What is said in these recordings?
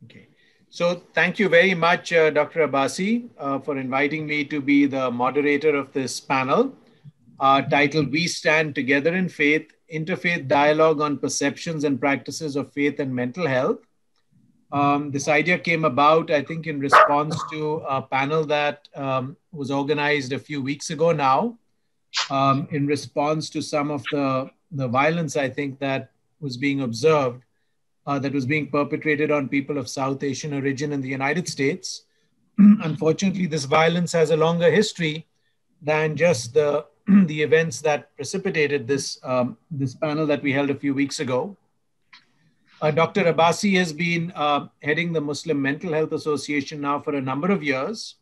Okay. So thank you very much, Dr. Abbasi, for inviting me to be the moderator of this panel titled We Stand Together in Faith, Interfaith Dialogue on Perceptions and Practices of Faith and Mental Health. This idea came about, I think, in response to a panel that was organized a few weeks ago now, in response to some of the violence, I think, that was being observed, that was being perpetrated on people of South Asian origin in the United States. Unfortunately, this violence has a longer history than just the, the events that precipitated this, this panel that we held a few weeks ago. Dr. Abbasi has been heading the Muslim Mental Health Association now for a number of years.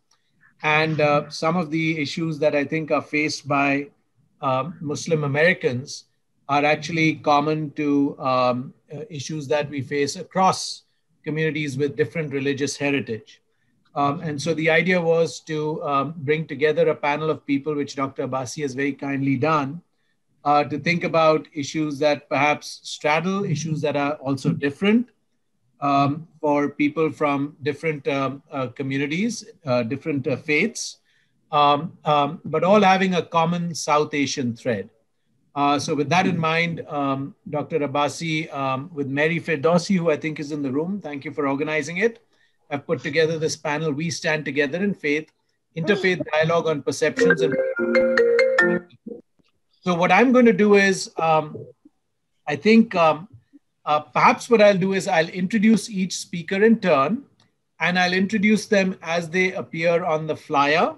And some of the issues that I think are faced by Muslim Americans are actually common to issues that we face across communities with different religious heritage. And so the idea was to bring together a panel of people, which Dr. Abbasi has very kindly done, to think about issues that perhaps straddle, issues that are also different for people from different communities, different faiths, but all having a common South Asian thread. So with that in mind, Dr. Abbasi, with Mary Firdausi, who I think is in the room, thank you for organizing it, have put together this panel, We Stand Together in Faith, Interfaith Dialogue on Perceptions. And so what I'm going to do is, I think perhaps what I'll do is I'll introduce each speaker in turn, and I'll introduce them as they appear on the flyer.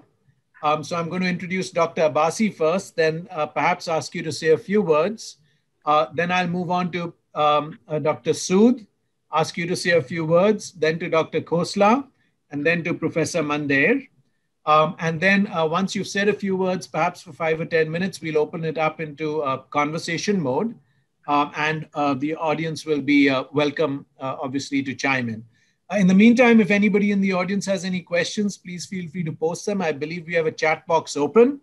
So I'm going to introduce Dr. Abbasi first, then perhaps ask you to say a few words. Then I'll move on to Dr. Sood, ask you to say a few words, then to Dr. Khosla, and then to Professor Mandair. And then once you've said a few words, perhaps for 5 or 10 minutes, we'll open it up into conversation mode. And the audience will be welcome, obviously, to chime in. In the meantime, if anybody in the audience has any questions, please feel free to post them. I believe we have a chat box open.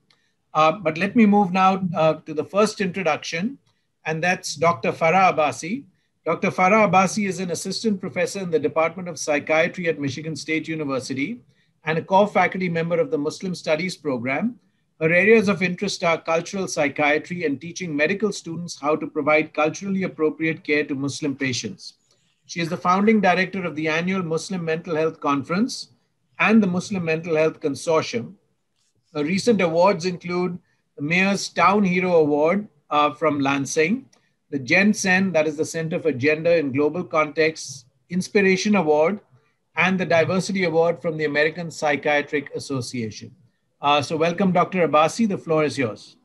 But let me move now to the first introduction, and that's Dr. Farha Abbasi. Dr. Farha Abbasi is an assistant professor in the Department of Psychiatry at Michigan State University and a core faculty member of the Muslim Studies program. Her areas of interest are cultural psychiatry and teaching medical students how to provide culturally appropriate care to Muslim patients. She is the founding director of the annual Muslim Mental Health Conference and the Muslim Mental Health Consortium. Her recent awards include the Mayor's Town Hero Award from Lansing, the Gen Sen, that is the Center for Gender in Global Contexts, Inspiration Award, and the Diversity Award from the American Psychiatric Association. So welcome, Dr. Abbasi. The floor is yours.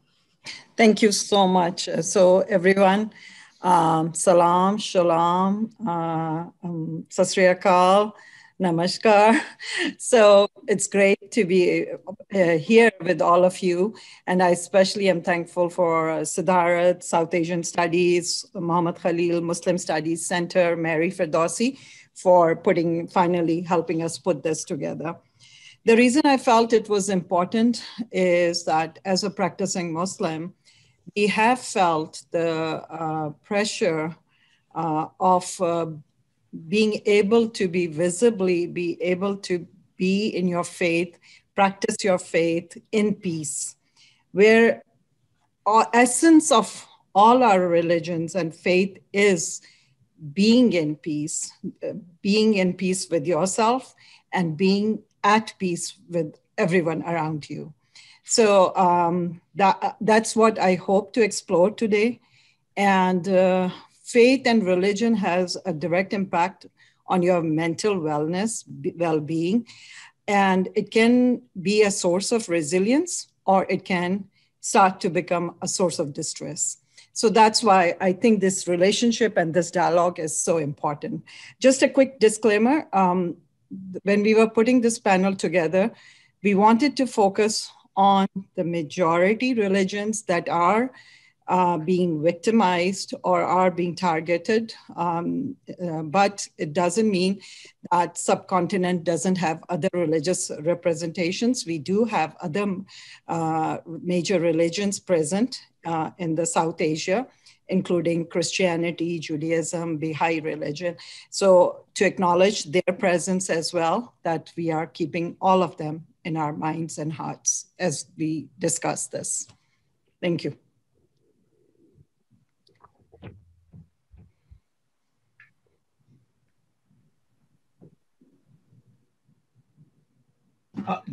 Thank you so much. So everyone, salam, shalom, sat sri akal, namaskar. So it's great to be here with all of you. And I especially am thankful for Siddharth, South Asian Studies, Muhammad Khalil, Muslim Studies Center, Mary Firdausi, for finally helping us put this together. The reason I felt it was important is that as a practicing Muslim, we have felt the pressure of being able to be visibly, be able to be in your faith, practice your faith in peace, where our essence of all our religions and faith is being in peace with yourself and being at peace with everyone around you. So that's what I hope to explore today. And faith and religion has a direct impact on your mental wellness, well-being, and it can be a source of resilience, or it can start to become a source of distress. So that's why I think this relationship and this dialogue is so important. Just a quick disclaimer. When we were putting this panel together, we wanted to focus on the majority religions that are being victimized or are being targeted. But it doesn't mean that subcontinent doesn't have other religious representations. We do have other major religions present in the South Asia, including Christianity, Judaism, Baha'i religion. So to acknowledge their presence as well, that we are keeping all of them in our minds and hearts as we discuss this. Thank you.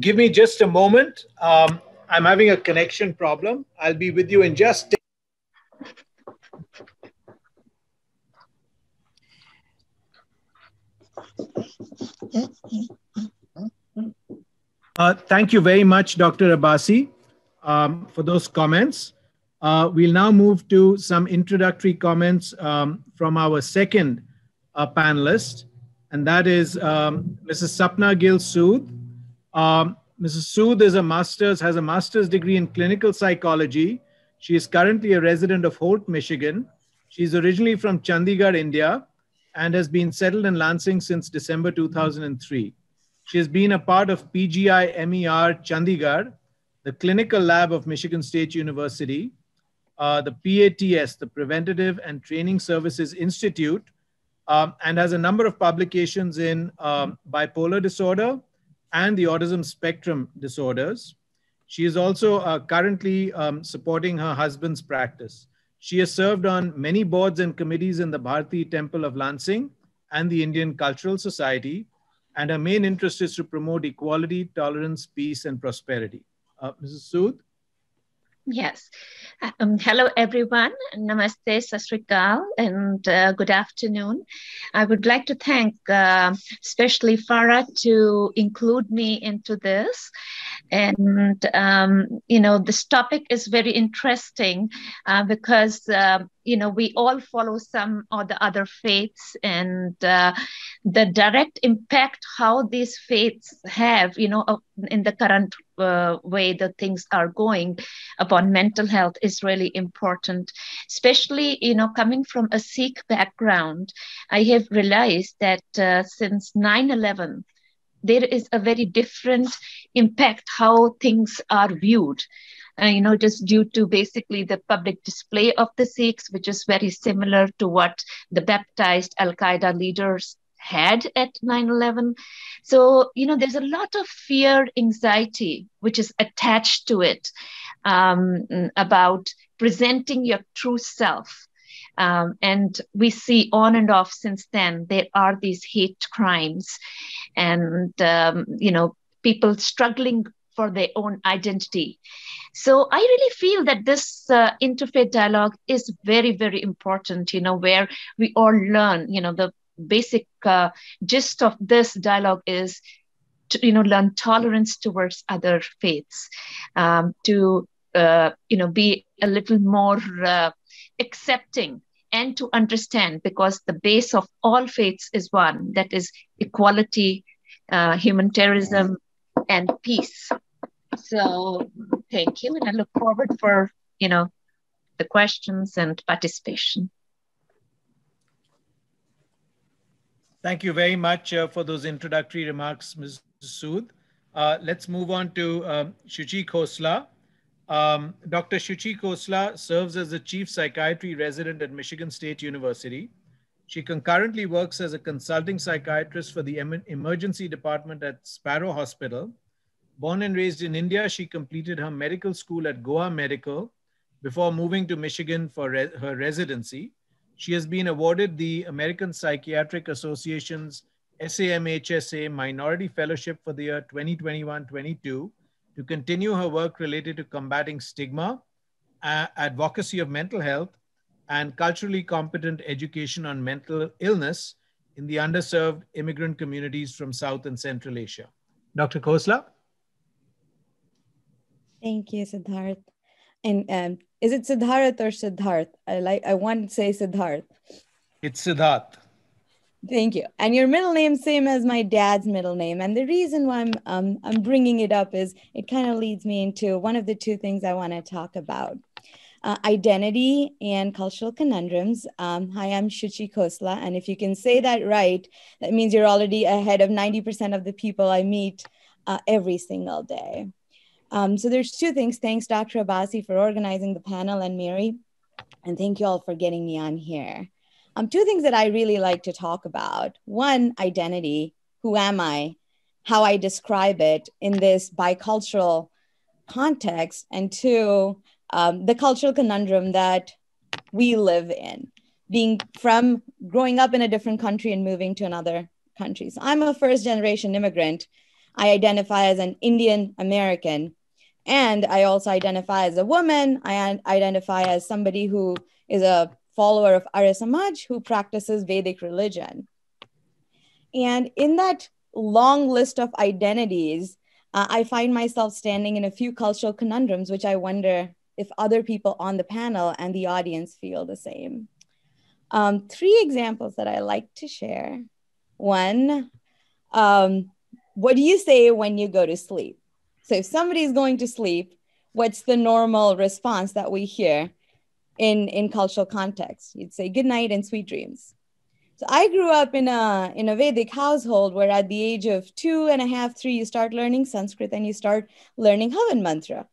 Give me just a moment. I'm having a connection problem. I'll be with you in just. Thank you very much, Dr. Abbasi, for those comments. We'll now move to some introductory comments from our second panelist, and that is Mrs. Sapna Gill Sood. Mrs. Sood has a master's degree in clinical psychology. She is currently a resident of Holt, Michigan. She's originally from Chandigarh, India, and has been settled in Lansing since December 2003. She has been a part of PGI-MER Chandigarh, the clinical lab of Michigan State University, the PATS, the Preventative and Training Services Institute, and has a number of publications in bipolar disorder and the autism spectrum disorders. She is also currently supporting her husband's practice. She has served on many boards and committees in the Bharati Temple of Lansing and the Indian Cultural Society, and her main interest is to promote equality, tolerance, peace, and prosperity. Mrs. Sood? Yes. Hello, everyone. Namaste, Sasrikal, and good afternoon. I would like to thank especially Farha to include me into this. And, this topic is very interesting because, we all follow some or the other faiths, and the direct impact how these faiths have, in the current way that things are going upon mental health is really important. Especially, coming from a Sikh background, I have realized that since 9/11, there is a very different impact how things are viewed. Just due to basically the public display of the Sikhs, which is very similar to what the baptized Al-Qaeda leaders had at 9/11. So, there's a lot of fear, anxiety, which is attached to it about presenting your true self. And we see on and off since then, there are these hate crimes and, people struggling for their own identity. So I really feel that this interfaith dialogue is very, very important, where we all learn, the basic gist of this dialogue is to, learn tolerance towards other faiths, to, be a little more accepting and to understand, because the base of all faiths is one, that is equality, humanitarianism, and peace. So thank you, and I look forward for, the questions and participation. Thank you very much for those introductory remarks, Ms. Sood. Let's move on to Shuchi Khosla. Dr. Shuchi Khosla serves as the Chief Psychiatry Resident at Michigan State University. She concurrently works as a consulting psychiatrist for the emergency department at Sparrow Hospital. Born and raised in India, she completed her medical school at Goa Medical before moving to Michigan for her residency. She has been awarded the American Psychiatric Association's SAMHSA Minority Fellowship for the year 2021-22 to continue her work related to combating stigma, advocacy of mental health, and culturally competent education on mental illness in the underserved immigrant communities from South and Central Asia. Dr. Khosla? Thank you, Siddharth. And is it Siddharth or Siddharth? I want to say Siddharth. It's Siddharth. Thank you. And your middle name, same as my dad's middle name. And the reason why I'm bringing it up is it kind of leads me into one of the two things I want to talk about. Identity and Cultural Conundrums. Hi, I'm Shuchi Khosla, and if you can say that right, that means you're already ahead of 90% of the people I meet every single day. So there's two things. Thanks, Dr. Abbasi, for organizing the panel, and Mary, and thank you all for getting me on here. Two things that I really like to talk about. One, identity. Who am I? How I describe it in this bicultural context. And two, the cultural conundrum that we live in, growing up in a different country and moving to another country. So I'm a first-generation immigrant. I identify as an Indian American, and I also identify as a woman. I identify as somebody who is a follower of Arya Samaj who practices Vedic religion. And in that long list of identities, I find myself standing in a few cultural conundrums, which I wonder if other people on the panel and the audience feel the same. Three examples that I like to share. One, what do you say when you go to sleep? So if somebody's going to sleep, what's the normal response that we hear in cultural context? You'd say good night and sweet dreams. So I grew up in a Vedic household where at the age of 2.5, 3, you start learning Sanskrit and you start learning Havan mantra.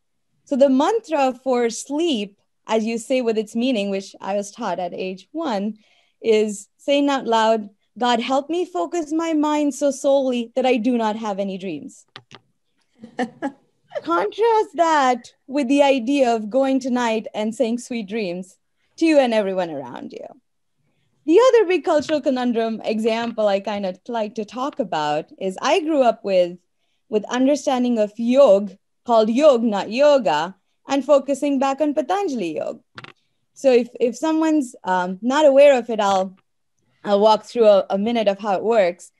So the mantra for sleep, as you say with its meaning, which I was taught at age 1, is saying out loud, God, help me focus my mind so solely that I do not have any dreams. Contrast that with the idea of going tonight and saying sweet dreams to you and everyone around you. The other big cultural conundrum example I kind of like to talk about is I grew up with understanding of yoga, called yog, not yoga, and focusing back on Patanjali yoga. So if someone's not aware of it, I'll walk through a minute of how it works.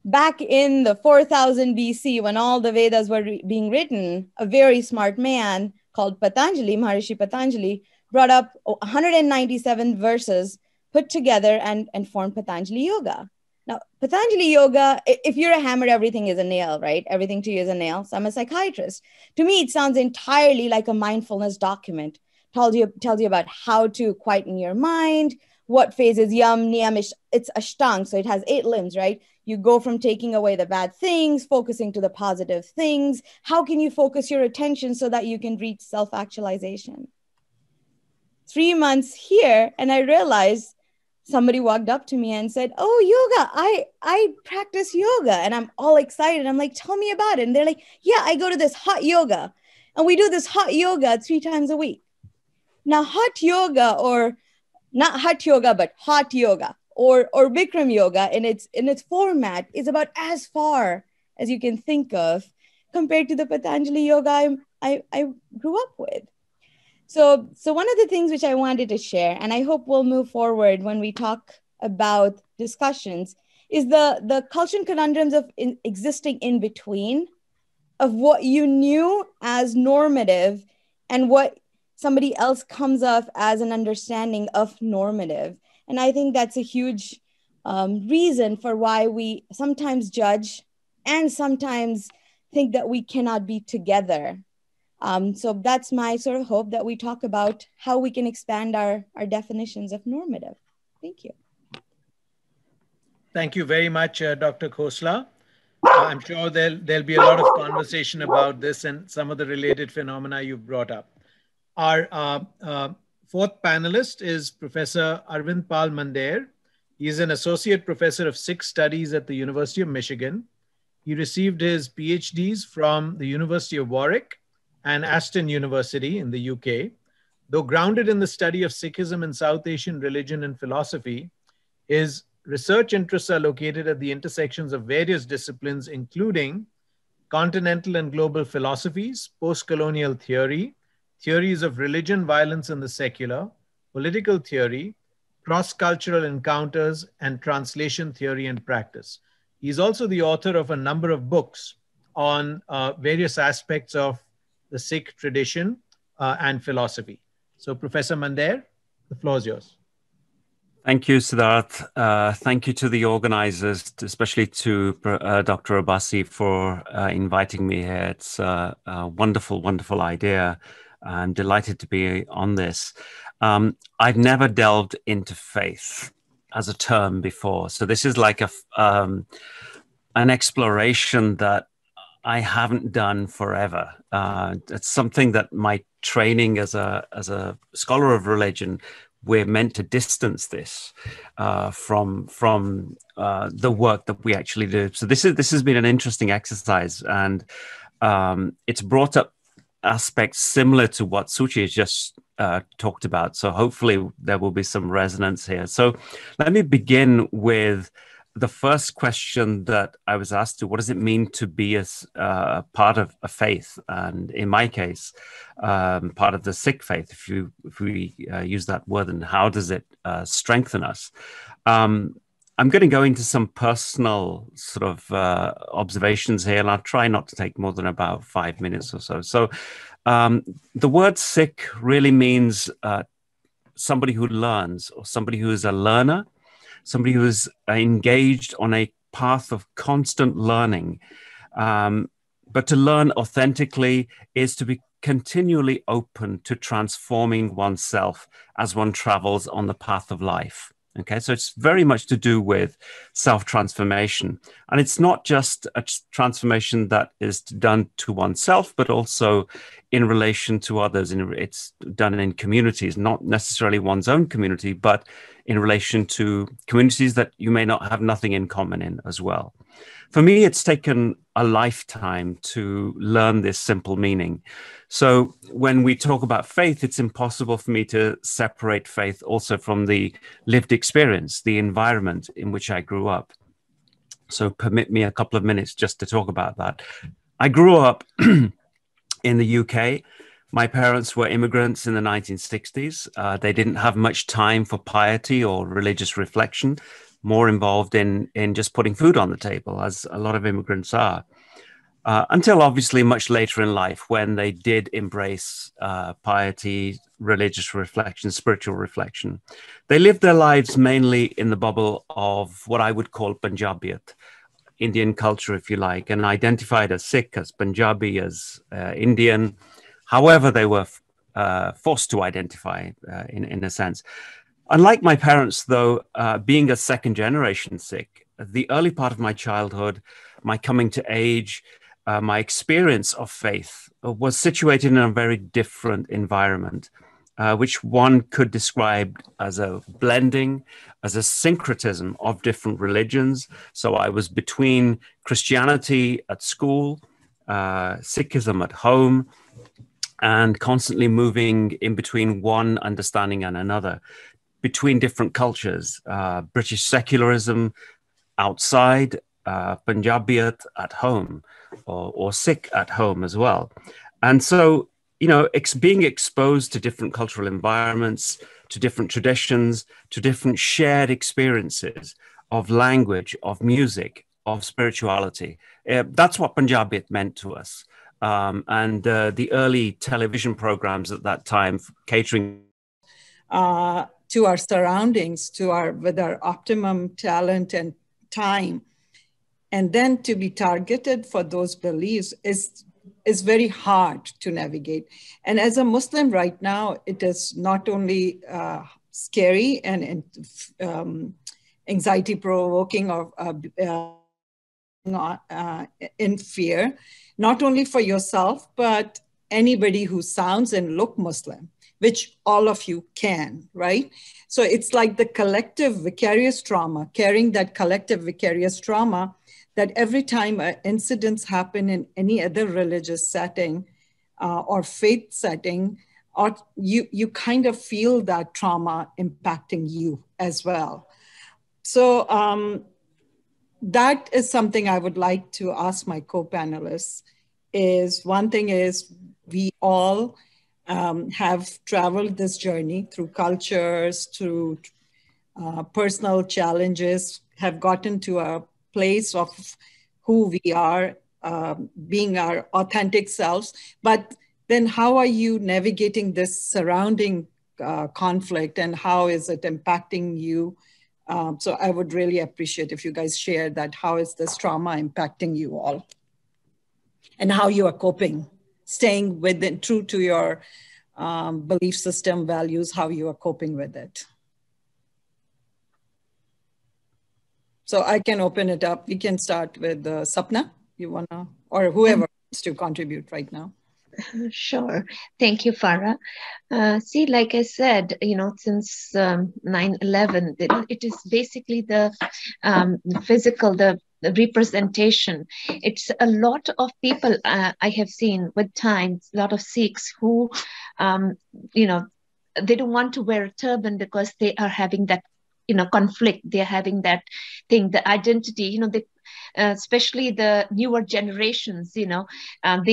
Back in the 4000 BC, when all the Vedas were being written, a very smart man called Patanjali, Maharishi Patanjali, brought up 197 verses put together and formed Patanjali Yoga. Now, Patanjali Yoga, if you're a hammer, everything is a nail, right? Everything to you is a nail. So I'm a psychiatrist. To me, it sounds entirely like a mindfulness document. Tells you about how to quieten your mind, what phases yam, niyam, it's ashtang. So it has 8 limbs, right? You go from taking away the bad things, focusing to the positive things. How can you focus your attention so that you can reach self-actualization? 3 months here, and I realized somebody walked up to me and said, oh, yoga, I practice yoga. And I'm all excited. I'm like, tell me about it. And they're like, yeah, I go to this hot yoga. And we do this hot yoga 3 times a week. Now, hot yoga, or not hot yoga, but hot yoga, or Bikram yoga in its format is about as far as you can think of compared to the Patanjali yoga I grew up with. So one of the things which I wanted to share, and I hope we'll move forward when we talk about discussions, is the cultural conundrums of existing in between of what you knew as normative and what somebody else comes up as an understanding of normative. And I think that's a huge reason for why we sometimes judge and sometimes think that we cannot be together. So that's my sort of hope, that we talk about how we can expand our definitions of normative. Thank you. Thank you very much, Dr. Khosla. I'm sure there'll be a lot of conversation about this and some of the related phenomena you've brought up. Our fourth panelist is Professor Arvind Palmander. He's an associate professor of Sikh studies at the University of Michigan. He received his Ph.D.s from the University of Warwick and Aston University in the UK. Though grounded in the study of Sikhism and South Asian religion and philosophy, his research interests are located at the intersections of various disciplines, including continental and global philosophies, post-colonial theory, theories of religion, violence, and the secular, political theory, cross-cultural encounters, and translation theory and practice. He's also the author of a number of books on various aspects of the Sikh tradition and philosophy. So Professor Mandair, the floor is yours. Thank you, Siddharth. Thank you to the organizers, especially to Dr. Abbasi for inviting me here. It's a wonderful, wonderful idea. I'm delighted to be on this. I've never delved into faith as a term before. So this is like an exploration that I haven't done forever. It's something that my training as a scholar of religion, we're meant to distance this from the work that we actually do. So this has been an interesting exercise, and it's brought up aspects similar to what Shuchi has just talked about. So hopefully there will be some resonance here. So let me begin with the first question that I was asked to: what does it mean to be a part of a faith? And in my case, part of the Sikh faith, if we use that word, and how does it strengthen us? I'm going to go into some personal sort of observations here, and I'll try not to take more than about 5 minutes or so. So the word Sikh really means somebody who learns, or somebody who is a learner, somebody who is engaged on a path of constant learning. But to learn authentically is to be continually open to transforming oneself as one travels on the path of life. Okay, so it's very much to do with self-transformation. And it's not just a transformation that is done to oneself, but also in relation to others. It's done in communities, not necessarily one's own community, but in relation to communities that you may not have nothing in common in as well. For me, it's taken a lifetime to learn this simple meaning. So when we talk about faith, it's impossible for me to separate faith also from the lived experience, the environment in which I grew up. So permit me a couple of minutes just to talk about that. I grew up in the UK. My parents were immigrants in the 1960s. They didn't have much time for piety or religious reflection, more involved in just putting food on the table, as a lot of immigrants are. Until obviously much later in life, when they did embrace piety, religious reflection, spiritual reflection. They lived their lives mainly in the bubble of what I would call Punjabiyat, Indian culture, if you like, and identified as Sikh, as Punjabi, as Indian, however they were forced to identify in a sense. Unlike my parents, though, being a second generation Sikh, the early part of my childhood, my coming to age, my experience of faith was situated in a very different environment, which one could describe as a blending, as a syncretism of different religions. So I was between Christianity at school, Sikhism at home, and constantly moving in between one understanding and another, between different cultures, British secularism outside, Punjabiyat at home, or Sikh at home as well. And so, you know, being exposed to different cultural environments, to different traditions, to different shared experiences of language, of music, of spirituality, that's what Punjabiyat meant to us. And the early television programs at that time, catering to our surroundings, with our optimum talent and time, and then to be targeted for those beliefs is very hard to navigate. And as a Muslim right now, it is not only scary and anxiety provoking or in fear, not only for yourself, but anybody who sounds and look Muslim, which all of you can, right? So it's like the collective vicarious trauma, carrying that collective vicarious trauma, that every time incidents happen in any other religious setting or faith setting, or you kind of feel that trauma impacting you as well. So that is something I would like to ask my co-panelists. Is one thing is we all have traveled this journey through cultures, through personal challenges, have gotten to a place of who we are, being our authentic selves. But then how are you navigating this surrounding conflict, and how is it impacting you? So I would really appreciate if you guys share that. How is this trauma impacting you all? And how you are coping, staying within, true to your belief system, values, how you are coping with it. So I can open it up. We can start with Sapna, you wanna, or whoever wants to contribute right now. Sure. Thank you, Farha. See, like I said, since 9/11, it is basically the physical, the representation. It's a lot of people I have seen with time, a lot of Sikhs who, they don't want to wear a turban because they are having that, conflict. They're having that thing, the identity, they, especially the newer generations, they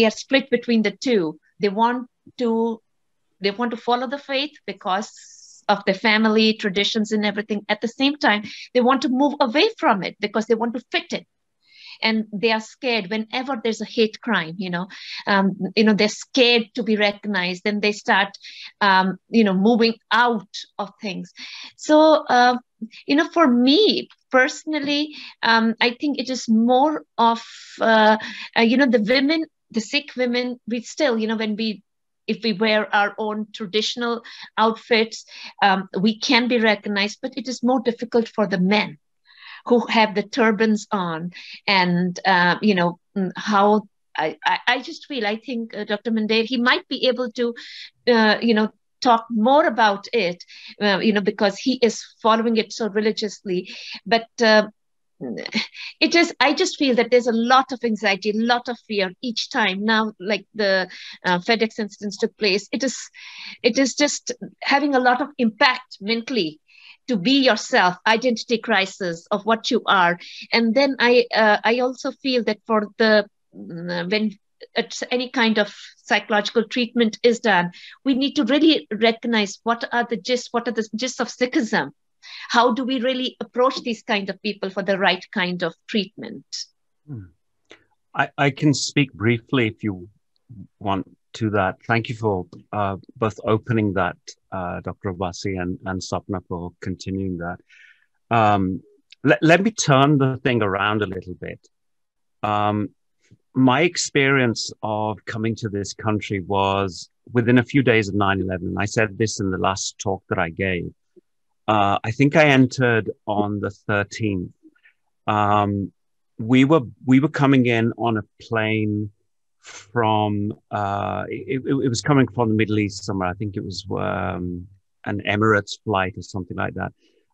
are split between the two. They want to follow the faith because of the family traditions and everything. At the same time, they want to move away from it because they want to fit it. And they are scared whenever there's a hate crime, they're scared to be recognized. Then they start, moving out of things. So, for me personally, I think it is more of, the women, the Sikh women, we still, if we wear our own traditional outfits, we can be recognized, but it is more difficult for the men who have the turbans on. And, how I just feel, I think Dr. Mandair, he might be able to, talk more about it, because he is following it so religiously. But I just feel that there's a lot of anxiety, a lot of fear each time now, like the FedEx incidents took place. It is just having a lot of impact mentally to be yourself, identity crisis of what you are. And then I also feel that for the, when any kind of psychological treatment is done, we need to really recognize what are the gists of Sikhism. How do we really approach these kind of people for the right kind of treatment? I can speak briefly if you want to that. Thank you for both opening that, Dr. Abbasi and Sapna, for continuing that. Let me turn the thing around a little bit. My experience of coming to this country was within a few days of 9/11. I said this in the last talk that I gave. I think I entered on the 13th. We were coming in on a plane from it was coming from the Middle East somewhere. I think it was an Emirates flight or something like that.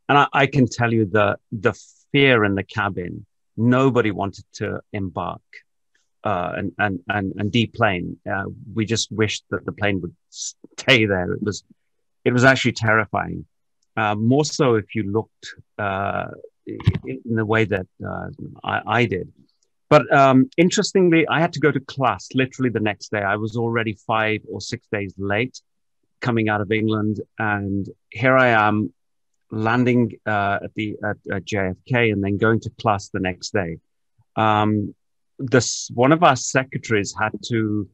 And I can tell you the fear in the cabin. Nobody wanted to embark and deplane. We just wished that the plane would stay there. It was actually terrifying. More so if you looked in the way that I did. But interestingly, I had to go to class literally the next day. I was already 5 or 6 days late coming out of England. And here I am landing at JFK and then going to class the next day. One of our secretaries had to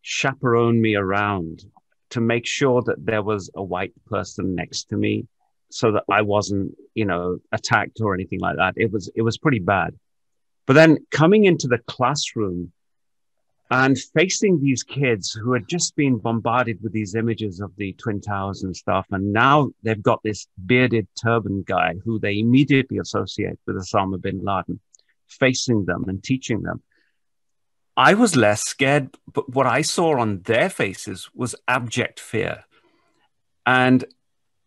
chaperone me around to make sure that there was a white person next to me so that I wasn't, attacked or anything like that. It was pretty bad. But then coming into the classroom and facing these kids who had just been bombarded with these images of the Twin Towers and stuff, and now they've got this bearded turban guy who they immediately associate with Osama bin Laden, facing them and teaching them. I was less scared, but what I saw on their faces was abject fear. And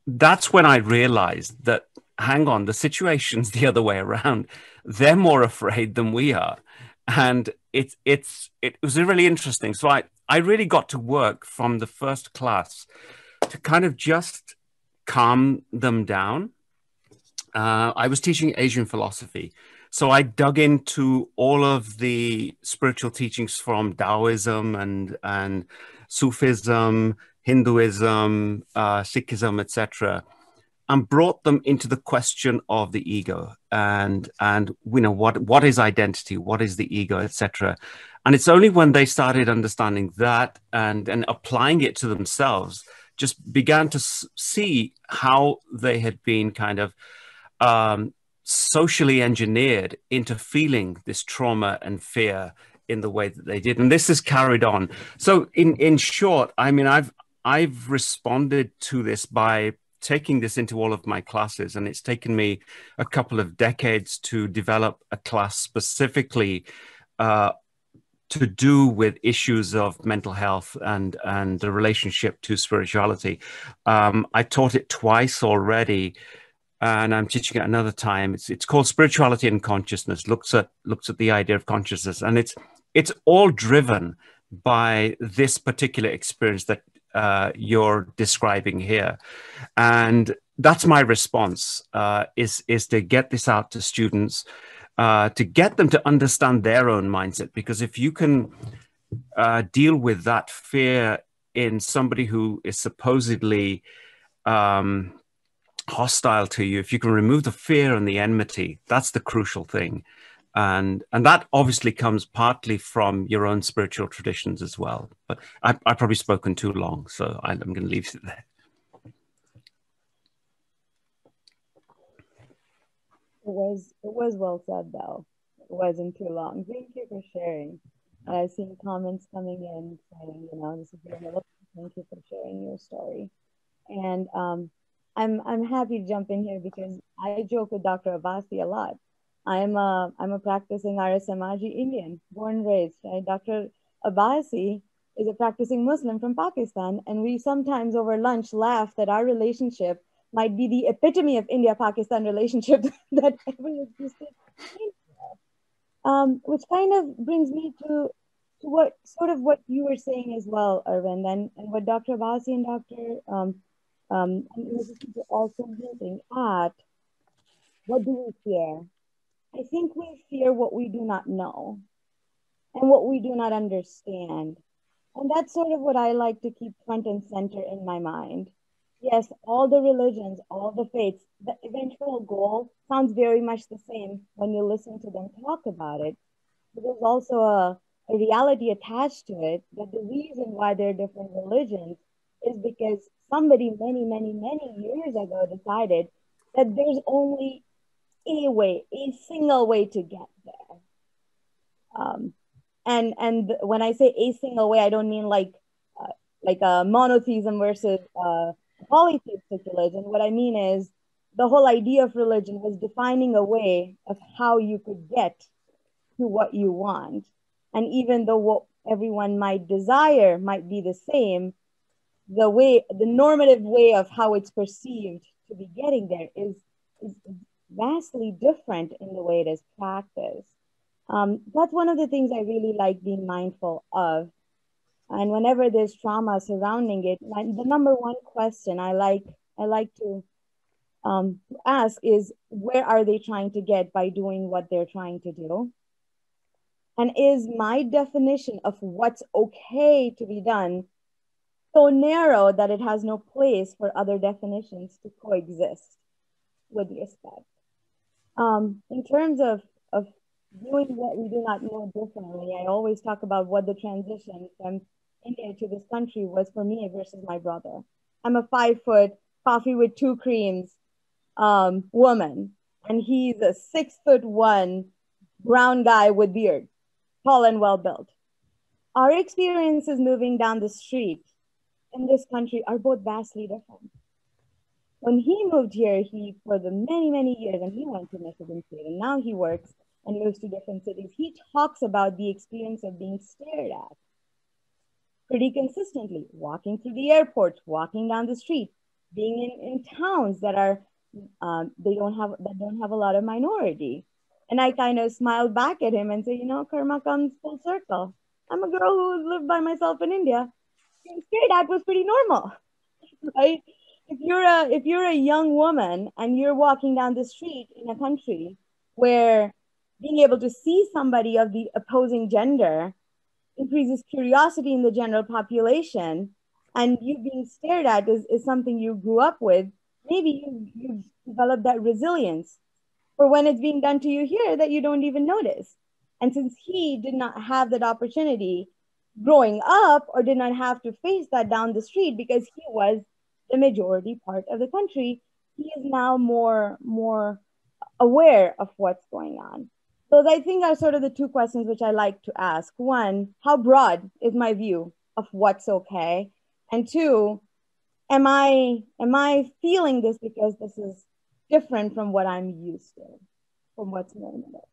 that's when I realized that, hang on, the situation's the other way around. They're more afraid than we are. And it was really interesting. So I really got to work from the first class to kind of just calm them down. I was teaching Asian philosophy. So I dug into all of the spiritual teachings from Taoism and Sufism, Hinduism, Sikhism, etc., and brought them into the question of the ego and what is identity, what is the ego, etc. And it's only when they started understanding that and applying it to themselves, just began to see how they had been kind of socially engineered into feeling this trauma and fear in the way that they did. And this is carried on. So in short, I mean, I've responded to this by taking this into all of my classes, and it's taken me a couple of decades to develop a class specifically to do with issues of mental health and the relationship to spirituality. I taught it twice already, and I'm teaching it another time. It's called Spirituality and Consciousness. Looks at the idea of consciousness, and it's all driven by this particular experience that you're describing here. And that's my response, is to get this out to students, to get them to understand their own mindset. Because if you can deal with that fear in somebody who is supposedly hostile to you, if you can remove the fear and the enmity, that's the crucial thing. And that obviously comes partly from your own spiritual traditions as well. But I've probably spoken too long, so I'm going to leave it there. It was well said, though. It wasn't too long. Thank you for sharing. I've seen comments coming in saying, you know, this is beautiful. Thank you for sharing your story. And I'm happy to jump in here because I joke with Dr. Abbasi a lot. I'm a practicing Arya Samaji Indian, born and raised. Right? Dr. Abbasi is a practicing Muslim from Pakistan, and we sometimes over lunch laugh that our relationship might be the epitome of India-Pakistan relationship that ever existed. Which kind of brings me to what you were saying as well, Arvind, and what Dr. Abbasi and Dr. Also hinting at. What do we fear? I think we fear what we do not know and what we do not understand. And that's sort of what I like to keep front and center in my mind. Yes, all the religions, all the faiths, the eventual goal sounds very much the same when you listen to them talk about it. But there's also a reality attached to it that the reason why there are different religions is because somebody many, many, many years ago decided that there's only a way, a single way to get there. And when I say a single way, I don't mean like a monotheism versus polytheistic religion. What I mean is the whole idea of religion was defining a way of how you could get to what you want. And even though what everyone might desire might be the same, the normative way of how it's perceived to be getting there is vastly different in the way it is practiced. That's one of the things I really like being mindful of. And whenever there's trauma surrounding it, the number one question I like to ask is, where are they trying to get by doing what they're trying to do? And is my definition of what's okay to be done so narrow that it has no place for other definitions to coexist with respect? In terms of viewing what we do not know differently, I always talk about what the transition from India to this country was for me versus my brother. I'm a 5-foot, coffee with 2 creams woman, and he's a 6'1" brown guy with beard, tall and well built. Our experiences moving down the street in this country are both vastly different. When he moved here, for the many, many years, and he went to Michigan State, and now he works and moves to different cities, he talks about the experience of being stared at pretty consistently, walking through the airports, walking down the street, being in towns that are don't have a lot of minority. And I kind of smiled back at him and say, you know, karma comes full circle. I'm a girl who lived by myself in India. Being stared at was pretty normal, right? If you're a young woman and you're walking down the street in a country where being able to see somebody of the opposing gender increases curiosity in the general population, and you being stared at is something you grew up with, maybe you develop that resilience for when it's being done to you here that you don't even notice. And since he did not have that opportunity growing up, or did not have to face that down the street because he was the majority part of the country, he is now more aware of what's going on. Those, I think, are sort of the 2 questions which I like to ask. One, how broad is my view of what's okay? And two, am I feeling this because this is different from what I'm used to, from what's normal?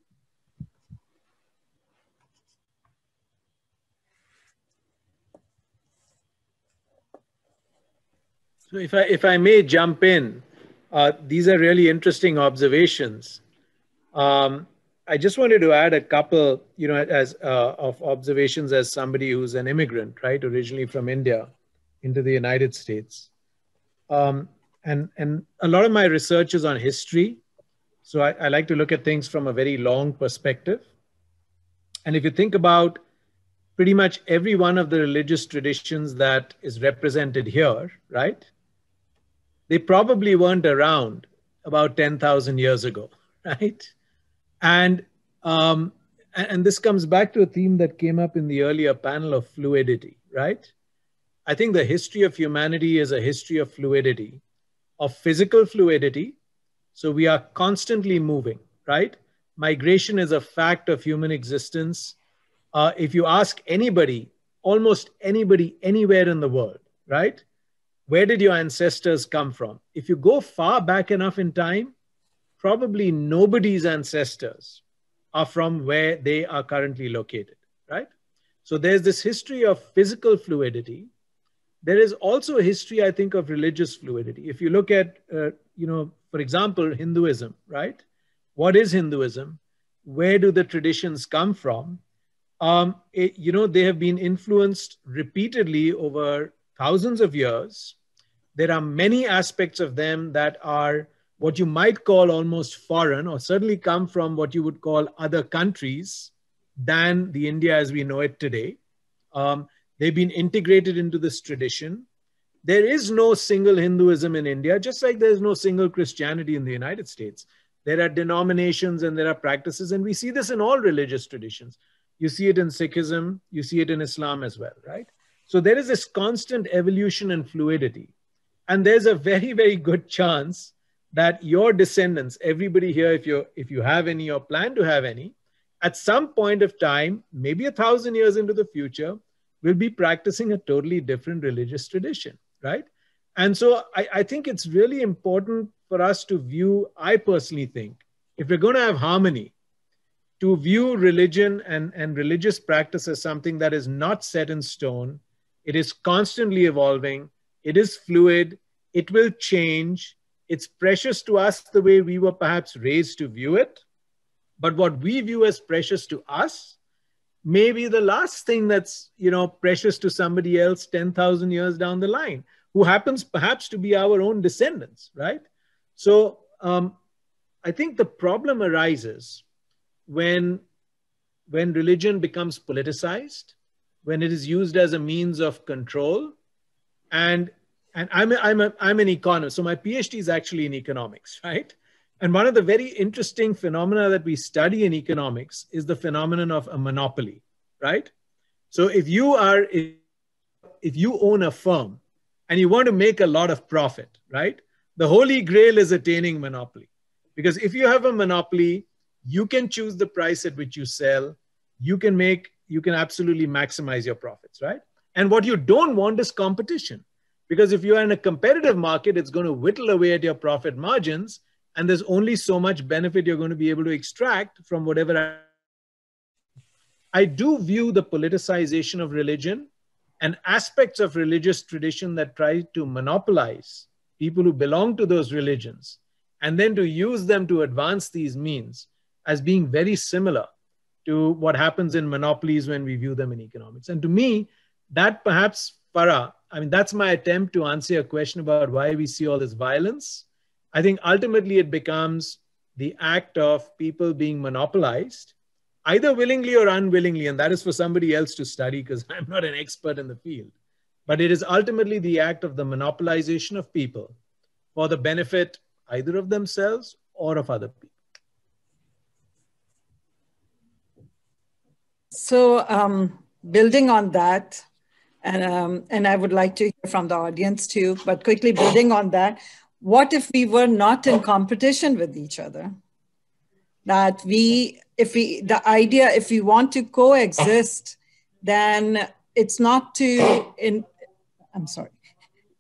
So if I may jump in, these are really interesting observations. I just wanted to add a couple, of observations as somebody who's an immigrant, right, originally from India into the United States. And a lot of my research is on history. So I like to look at things from a very long perspective. And if you think about pretty much every one of the religious traditions that is represented here, right, they probably weren't around about 10,000 years ago, right? And this comes back to a theme that came up in the earlier panel of fluidity, right? I think the history of humanity is a history of fluidity, of physical fluidity. So we are constantly moving, right? Migration is a fact of human existence. If you ask anybody, almost anybody, anywhere in the world, right? Where did your ancestors come from? If you go far back enough in time, probably nobody's ancestors are from where they are currently located, right? So there's this history of physical fluidity. There is also a history, I think, of religious fluidity. If you look at, for example, Hinduism, right? What is Hinduism? Where do the traditions come from? They have been influenced repeatedly over thousands of years. There are many aspects of them that are what you might call almost foreign, or certainly come from what you would call other countries than the India as we know it today. They've been integrated into this tradition. There is no single Hinduism in India, just like there's no single Christianity in the United States. There are denominations and there are practices, and we see this in all religious traditions. You see it in Sikhism, you see it in Islam as well, right? So there is this constant evolution and fluidity. And there's a very, very good chance that your descendants, everybody here, if you have any or plan to have any, at some point of time, maybe 1,000 years into the future, will be practicing a totally different religious tradition, right? And so I think it's really important for us to view, I personally think, if we're going to have harmony, to view religion and religious practice as something that is not set in stone. It is constantly evolving. It is fluid. It will change. It's precious to us the way we were perhaps raised to view it. But what we view as precious to us may be the last thing that's, precious to somebody else 10,000 years down the line, who happens perhaps to be our own descendants, right? So I think the problem arises when religion becomes politicized, when it is used as a means of control. And I'm an economist, so my PhD is actually in economics, right? And one of the very interesting phenomena that we study in economics is the phenomenon of a monopoly, right? So if you own a firm and you want to make a lot of profit, right? The holy grail is attaining monopoly. Because if you have a monopoly, you can choose the price at which you sell. You can absolutely maximize your profits, right? And what you don't want is competition. Because if you are in a competitive market, it's going to whittle away at your profit margins. And there's only so much benefit you're going to be able to extract from whatever. I do view the politicization of religion and aspects of religious tradition that try to monopolize people who belong to those religions, and then to use them to advance these means, as being very similar to what happens in monopolies when we view them in economics. And to me, that perhaps, Farha, that's my attempt to answer your question about why we see all this violence. I think ultimately it becomes the act of people being monopolized, either willingly or unwillingly, and that is for somebody else to study because I'm not an expert in the field. But it is ultimately the act of the monopolization of people for the benefit either of themselves or of other people. So building on that, and I would like to hear from the audience too, but quickly building on that, what if we were not in competition with each other? That if we want to coexist, then it's not to I'm sorry.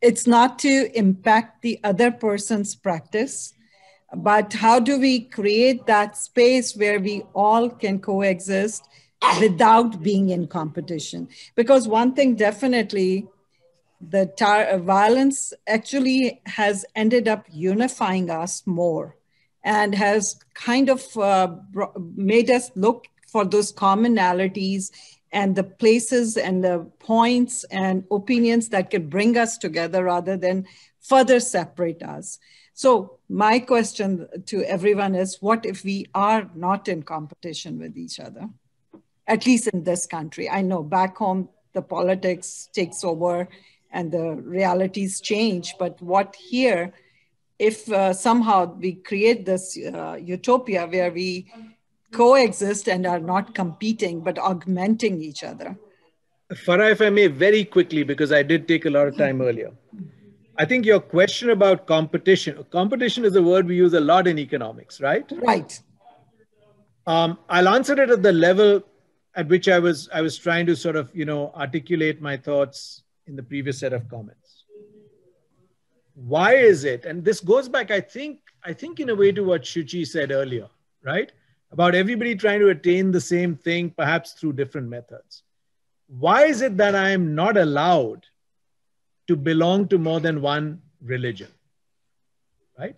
It's not to impact the other person's practice, but how do we create that space where we all can coexist without being in competition? Because one thing definitely, the violence actually has ended up unifying us more and has kind of made us look for those commonalities and the places and the points and opinions that could bring us together rather than further separate us. So my question to everyone is, what if we are not in competition with each other? At least in this country. I know back home, the politics takes over and the realities change, but what here, if somehow we create this utopia where we coexist and are not competing, but augmenting each other. Farha, if I may, very quickly, because I did take a lot of time earlier. I think your question about competition is a word we use a lot in economics, right? Right. I'll answer it at the level at which I was trying to sort of, articulate my thoughts in the previous set of comments. Why is it? And this goes back, I think in a way to what Shuchi said earlier, right? About everybody trying to attain the same thing, perhaps through different methods. Why is it that I am not allowed to belong to more than one religion, right?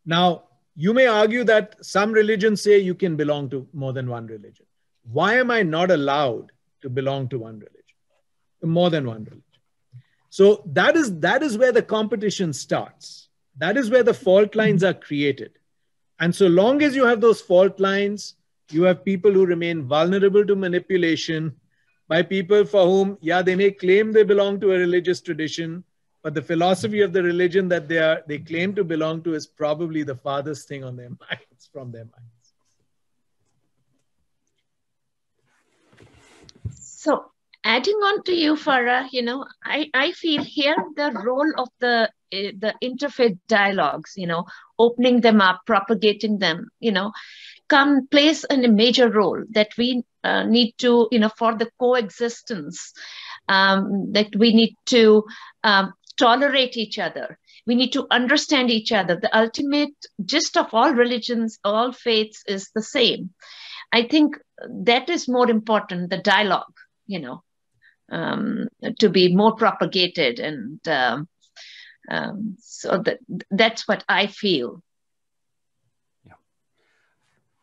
Now, you may argue that some religions say you can belong to more than one religion. Why am I not allowed to belong to one religion, more than one religion? So that is where the competition starts. That is where the fault lines are created. And so long as you have those fault lines, you have people who remain vulnerable to manipulation by people for whom, they may claim they belong to a religious tradition, but the philosophy of the religion that they claim to belong to is probably the farthest thing on their minds, from their minds. So adding on to you, Farha, I feel here the role of the interfaith dialogues, opening them up, propagating them, plays a major role that we need to, for the coexistence, that we need to tolerate each other. We need to understand each other. The ultimate gist of all religions, all faiths is the same. I think that is more important, the dialogue, to be more propagated. And so that's what I feel. Yeah.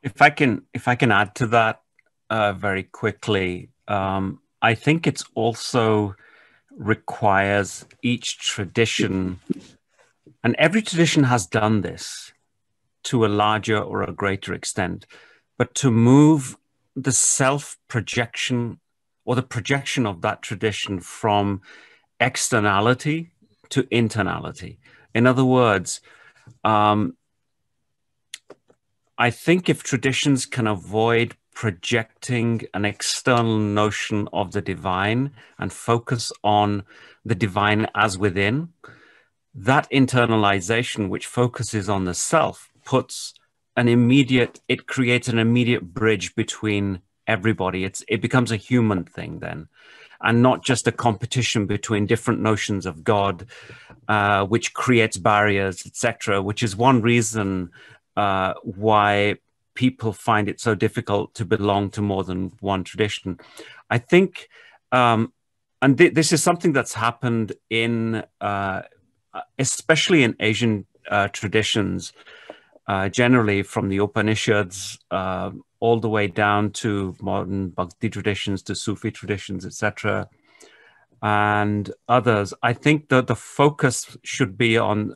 If I can add to that very quickly, I think it's also requires each tradition, and every tradition has done this to a larger or a greater extent, but to move the self-projection or the projection of that tradition from externality to internality. In other words, I think if traditions can avoid projecting an external notion of the divine and focus on the divine as within, that internalization, which focuses on the self, it creates an immediate bridge between everybody. It becomes a human thing then, and not just a competition between different notions of God, which creates barriers, etc., which is one reason why people find it so difficult to belong to more than one tradition. I think, this is something that's happened in, especially in Asian traditions, generally from the Upanishads all the way down to modern Bhakti traditions, to Sufi traditions, etc., and others. I think that the focus should be on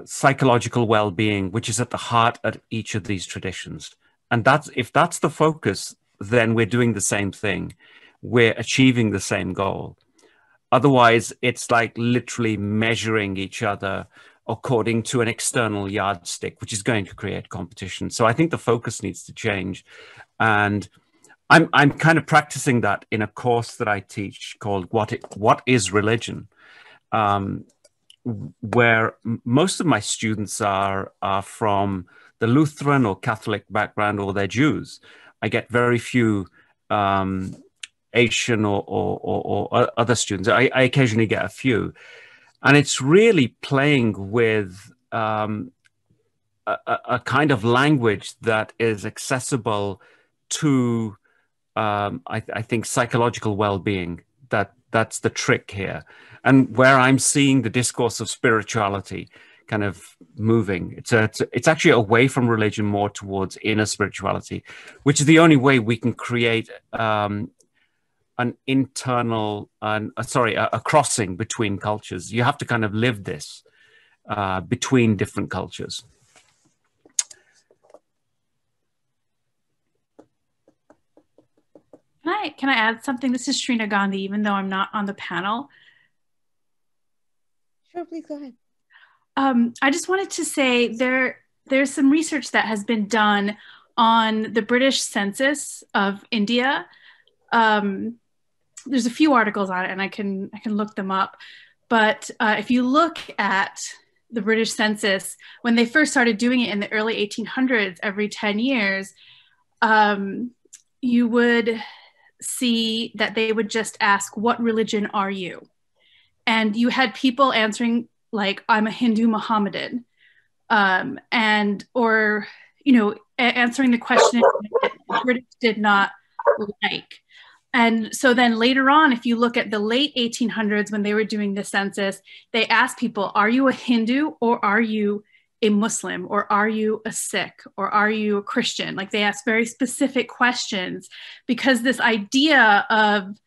psychological well-being, which is at the heart of each of these traditions. And if that's the focus, then we're doing the same thing. We're achieving the same goal. Otherwise, it's like literally measuring each other according to an external yardstick, which is going to create competition. So I think the focus needs to change. And I'm kind of practicing that in a course that I teach called What is Religion? Where most of my students are from the Lutheran or Catholic background, or they're Jews. I get very few Asian or other students. I occasionally get a few, and it's really playing with a kind of language that is accessible to, I think, psychological well-being. That's the trick here. And where I'm seeing the discourse of spirituality kind of moving, it's actually away from religion, more towards inner spirituality, which is the only way we can create an internal, a crossing between cultures. You have to kind of live this between different cultures. Can I add something? This is Srina Gandhi, even though I'm not on the panel. Sure, please go ahead. I just wanted to say there's some research that has been done on the British Census of India. There's a few articles on it, and I can look them up. But if you look at the British Census, when they first started doing it in the early 1800s, every 10 years, you would see that they would just ask, "What religion are you?" And you had people answering like, "I'm a Hindu Mohammedan," or answering the question that the British did not like. And so then later on, if you look at the late 1800s, when they were doing the census, they asked people, "Are you a Hindu, or are you a Muslim, or are you a Sikh, or are you a Christian?" Like, they asked very specific questions, because this idea of,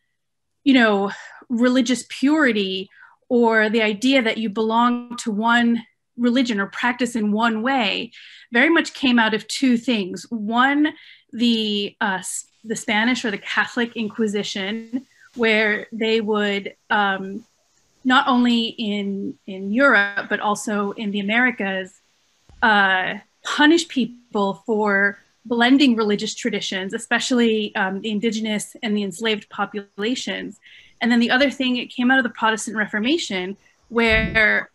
religious purity, or the idea that you belong to one religion or practice in one way, very much came out of two things. One, the Spanish or the Catholic Inquisition, where they would, not only in Europe, but also in the Americas, punish people for blending religious traditions, especially the indigenous and the enslaved populations. And then the other thing, it came out of the Protestant Reformation, where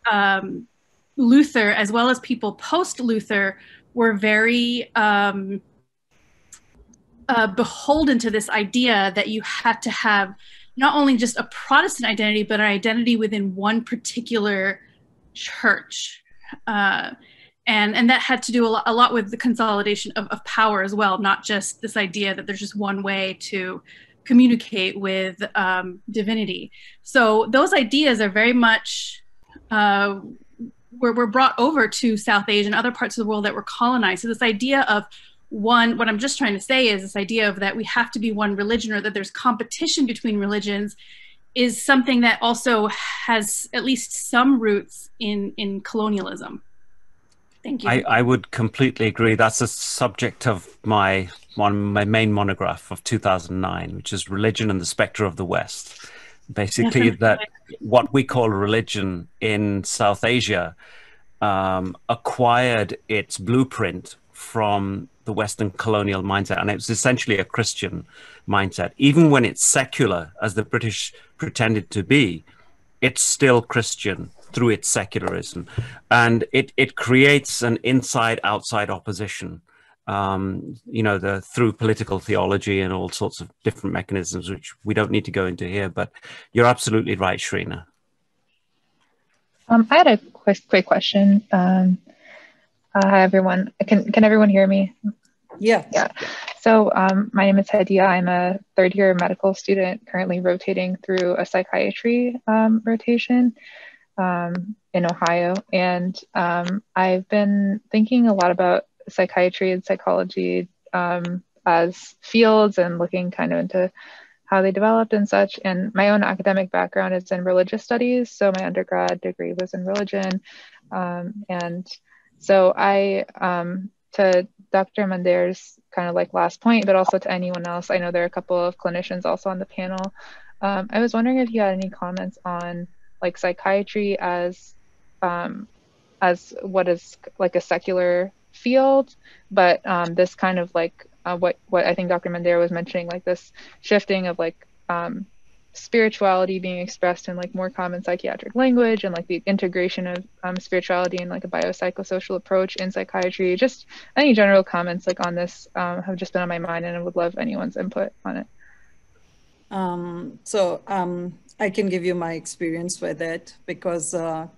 Luther, as well as people post-Luther, were very beholden to this idea that you had to have not only just a Protestant identity, but an identity within one particular church. And that had to do a lot with the consolidation of power as well, not just this idea that there's just one way to communicate with divinity. So those ideas are very much were brought over to South Asia and other parts of the world that were colonized. So this idea of what I'm just trying to say is this idea of that we have to be one religion, or that there's competition between religions, is something that also has at least some roots in colonialism. Thank you. I would completely agree. That's a subject of my main monograph of 2009, which is Religion and the Spectre of the West. Basically, that what we call religion in South Asia acquired its blueprint from the Western colonial mindset, and it was essentially a Christian mindset. Even when it's secular, as the British pretended to be, it's still Christian through its secularism, and it creates an inside-outside opposition, through political theology and all sorts of different mechanisms, which we don't need to go into here. But you're absolutely right, Srina. I had a quick question. Hi, everyone. Can everyone hear me? Yeah. So my name is Hadiya. I'm a third-year medical student currently rotating through a psychiatry rotation in Ohio. And I've been thinking a lot about psychiatry and psychology as fields, and looking kind of into how they developed and such. And my own academic background is in religious studies. So my undergrad degree was in religion. And so I, to Dr. Mandair's kind of like last point, but also to anyone else, I know there are a couple of clinicians also on the panel. I was wondering if you had any comments on like psychiatry as what is like a secular field, but this kind of like what I think Dr. Mandair was mentioning, like this shifting of like spirituality being expressed in like more common psychiatric language, and like the integration of spirituality in like a biopsychosocial approach in psychiatry. Just any general comments like on this have just been on my mind, and I would love anyone's input on it. I can give you my experience with it because I'm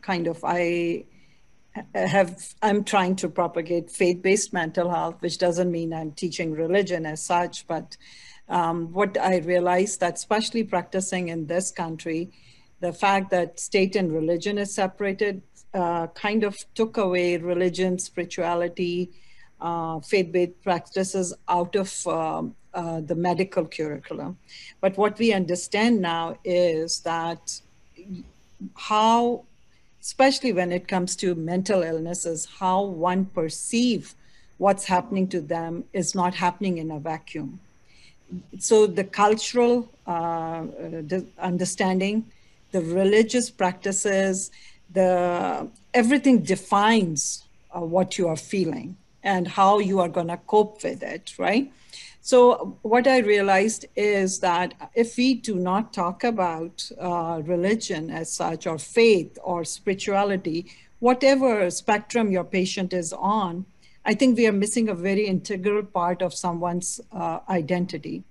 trying to propagate faith-based mental health, which doesn't mean I'm teaching religion as such, but what I realized that especially practicing in this country, the fact that state and religion is separated kind of took away religion, spirituality, faith-based practices out of the medical curriculum. But what we understand now is that how, especially when it comes to mental illnesses, how one perceives what's happening to them is not happening in a vacuum. So the cultural understanding, the religious practices, everything defines what you are feeling and how you are going to cope with it, right? So what I realized is that if we do not talk about religion as such, or faith or spirituality, whatever spectrum your patient is on, I think we are missing a very integral part of someone's identity.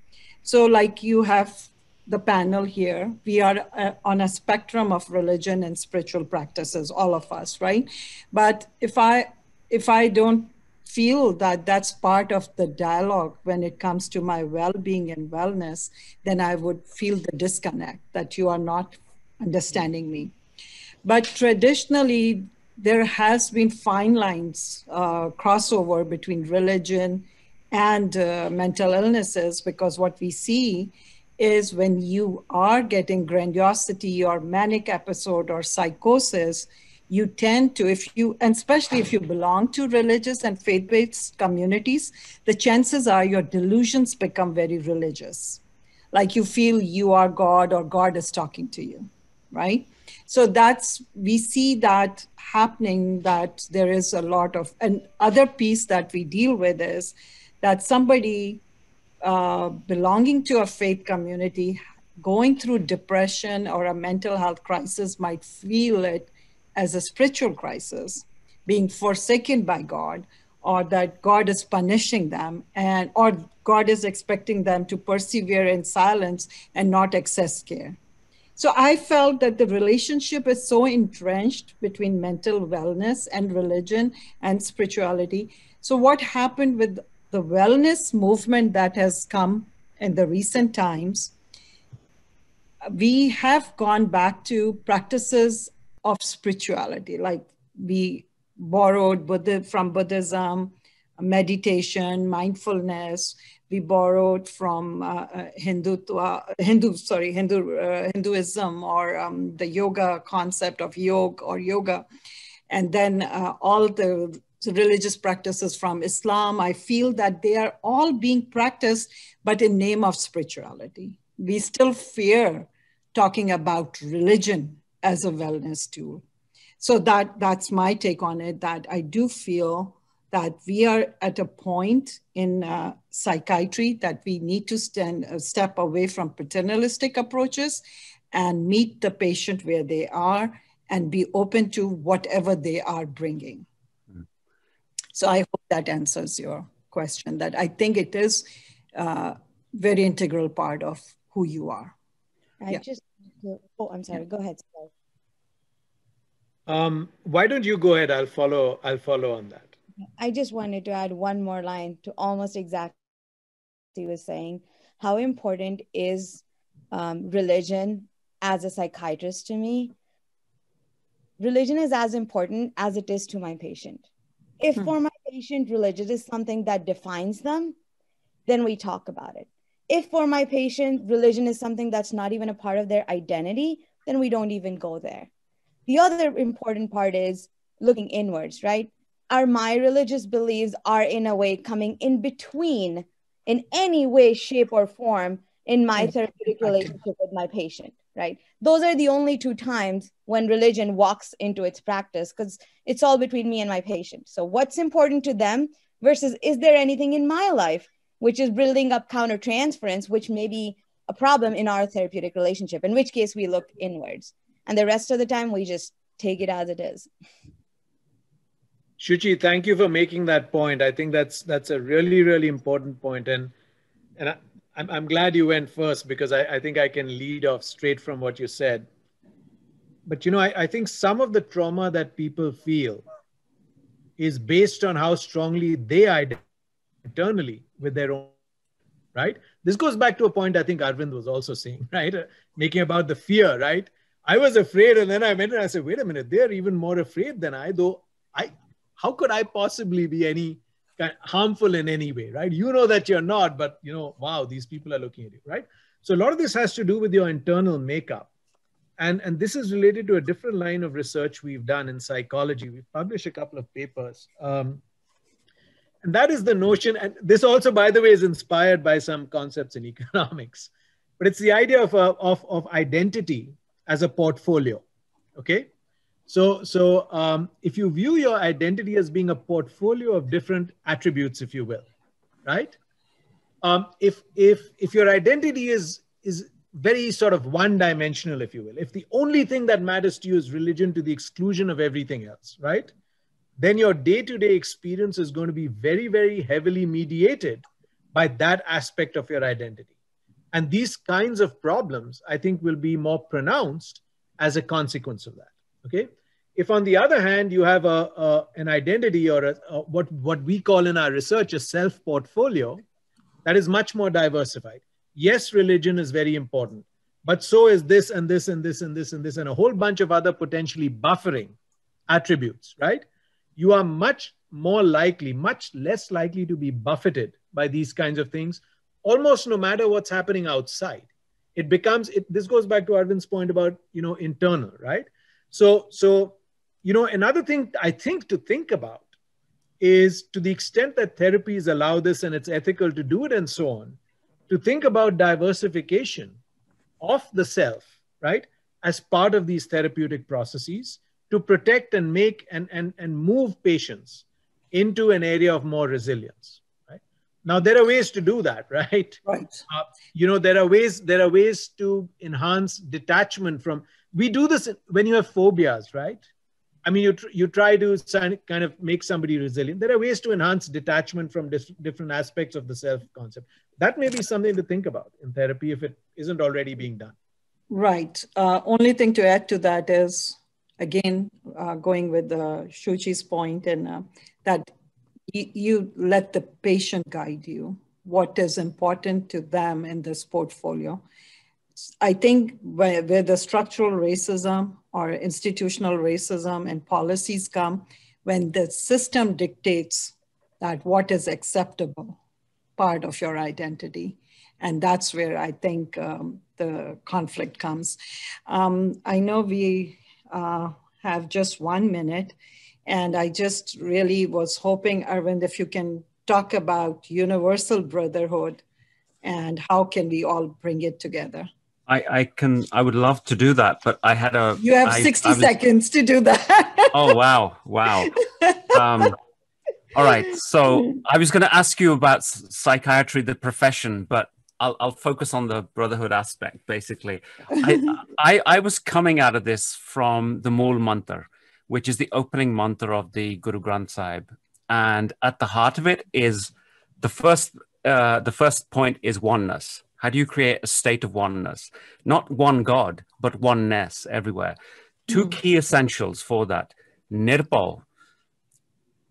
So like you have the panel here, we are on a spectrum of religion and spiritual practices, all of us, right? But if I don't feel that that's part of the dialogue when it comes to my well-being and wellness, then I would feel the disconnect that you are not understanding me. But traditionally, there has been fine lines, crossover between religion and mental illnesses, because what we see is when you are getting grandiosity or manic episode or psychosis, you tend to, and especially if you belong to religious and faith-based communities, the chances are your delusions become very religious. Like you feel you are God or God is talking to you, right? So we see that happening, that there is a lot of, and other piece that we deal with is that somebody belonging to a faith community going through depression or a mental health crisis might feel it as a spiritual crisis, being forsaken by God, or that God is punishing them, or God is expecting them to persevere in silence and not access care. So I felt that the relationship is so entrenched between mental wellness and religion and spirituality. So what happened with the wellness movement that has come in the recent times, we have gone back to practices of spirituality, like we borrowed from Buddhism, meditation, mindfulness. We borrowed from Hinduism, or the yoga concept of yoga, and then all the religious practices from Islam. I feel that they are all being practiced, but in name of spirituality. We still fear talking about religion as a wellness tool. So that's my take on it, that I do feel that we are at a point in psychiatry that we need to step away from paternalistic approaches and meet the patient where they are and be open to whatever they are bringing. So I hope that answers your question, that I think it is a very integral part of who you are. I'm sorry, go ahead. Why don't you go ahead? I'll follow on that. I just wanted to add one more line to almost exactly what he was saying. How important is religion as a psychiatrist to me? Religion is as important as it is to my patient. If for my patient, religion is something that defines them, then we talk about it. If for my patient, religion is something that's not even a part of their identity, then we don't even go there. The other important part is looking inwards, right? My religious beliefs are in a way coming in between, in any way, shape, or form, in my therapeutic relationship with my patient, right? Those are the only two times when religion walks into its practice, because it's all between me and my patient. So what's important to them versus is there anything in my life which is building up countertransference, which may be a problem in our therapeutic relationship, in which case we look inwards. And the rest of the time, we just take it as it is. Shuchi, thank you for making that point. I think that's a really, really important point. And I'm glad you went first, because I think I can lead off straight from what you said. But, you know, I think some of the trauma that people feel is based on how strongly they identify internally with their own, right? This goes back to a point I think Arvind was also saying, right? Making about the fear, right? I was afraid, and then I went and I said, wait a minute, they're even more afraid than I, though how could I possibly be any harmful in any way, right? You know that you're not, but you know, wow, these people are looking at you, right? So a lot of this has to do with your internal makeup. And this is related to a different line of research we've done in psychology. We've published a couple of papers. And that is the notion, and this also, by the way, is inspired by some concepts in economics, but it's the idea of identity as a portfolio, okay? So if you view your identity as being a portfolio of different attributes, if you will, right? If your identity is very sort of one-dimensional, if you will, if the only thing that matters to you is religion to the exclusion of everything else, right? Then your day-to-day experience is going to be very, very heavily mediated by that aspect of your identity. And these kinds of problems, I think, will be more pronounced as a consequence of that, okay? If on the other hand, you have an identity or what we call in our research a self-portfolio that is much more diversified. Yes, religion is very important, but so is this and this and this and this and this and a whole bunch of other potentially buffering attributes, right? You are much more likely, much less likely to be buffeted by these kinds of things, almost no matter what's happening outside. It becomes, this goes back to Arvind's point about, you know, internal, right? So, you know, another thing I think to think about is, to the extent that therapies allow this and it's ethical to do it and so on, to think about diversification of the self, right, as part of these therapeutic processes to protect and make and move patients into an area of more resilience, right? Now, there are ways to do that, right? Right. You know, there are ways to enhance detachment from, we do this when you have phobias, right? I mean, you try to kind of make somebody resilient. There are ways to enhance detachment from different aspects of the self concept. That may be something to think about in therapy if it isn't already being done. Right. Only thing to add to that is, again, going with Shuchi's point, and that you let the patient guide you, what is important to them in this portfolio. I think where the structural racism or institutional racism and policies come, when the system dictates that what is acceptable part of your identity. And that's where I think the conflict comes. I know we have just 1 minute, and I just really was hoping, Arvind, if you can talk about universal brotherhood and how can we all bring it together. I would love to do that, but I had a... You have 60 seconds to do that. Oh, wow. All right. So I was going to ask you about psychiatry, the profession, but I'll focus on the brotherhood aspect, basically. I was coming out of this from the Mool Mantra, which is the opening mantra of the Guru Granth Sahib. And at the heart of it is the first point is oneness. How do you create a state of oneness? Not one God, but oneness everywhere. Two key essentials for that. Nirbhav,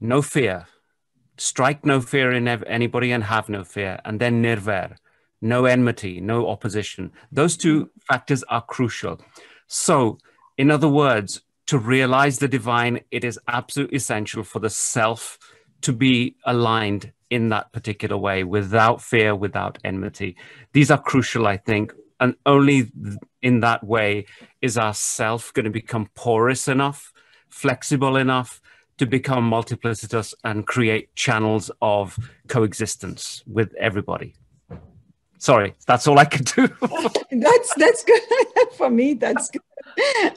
no fear. Strike no fear in anybody and have no fear. And then nirvair, no enmity, no opposition. Those two factors are crucial. So, in other words, to realize the divine, it is absolutely essential for the self to be aligned in that particular way, without fear, without enmity. These are crucial, I think, and only in that way is our self going to become porous enough, flexible enough to become multiplicitous and create channels of coexistence with everybody. Sorry, that's all I can do. That's good for me. That's good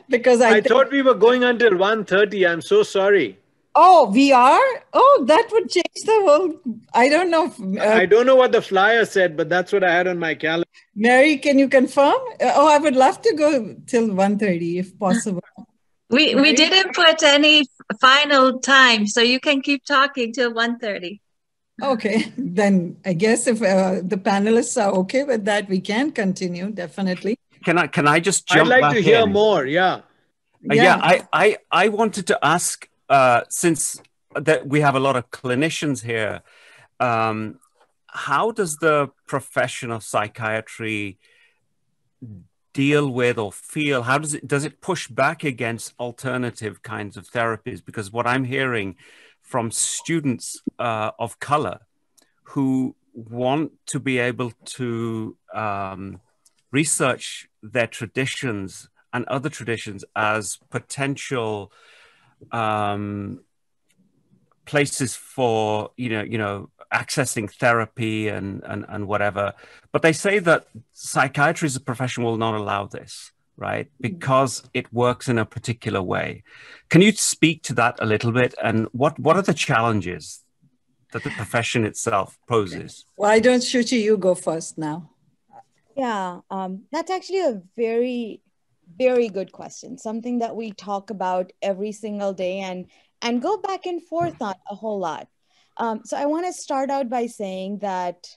because I thought we were going until 1:30. I'm so sorry. Oh, we are? Oh, that would change the whole, I don't know. I don't know what the flyer said, but that's what I had on my calendar. Mary, can you confirm? Oh, I would love to go till 1:30 if possible. We didn't put any final time, so you can keep talking till 1:30. Okay, then I guess if the panelists are okay with that, we can continue, definitely. Can I just jump I'd like back to hear in? more, yeah. I wanted to ask, since that we have a lot of clinicians here, how does the profession of psychiatry deal with or feel, how does it push back against alternative kinds of therapies? Because what I'm hearing from students of color who want to be able to research their traditions and other traditions as potential places for accessing therapy and whatever, but they say that psychiatry as a profession will not allow this, right? Because it works in a particular way. Can you speak to that a little bit? And what are the challenges that the profession itself poses? Why don't Shuchi, you go first now? Yeah, that's actually a very, very good question. Something that we talk about every single day and go back and forth on a whole lot. So I want to start out by saying that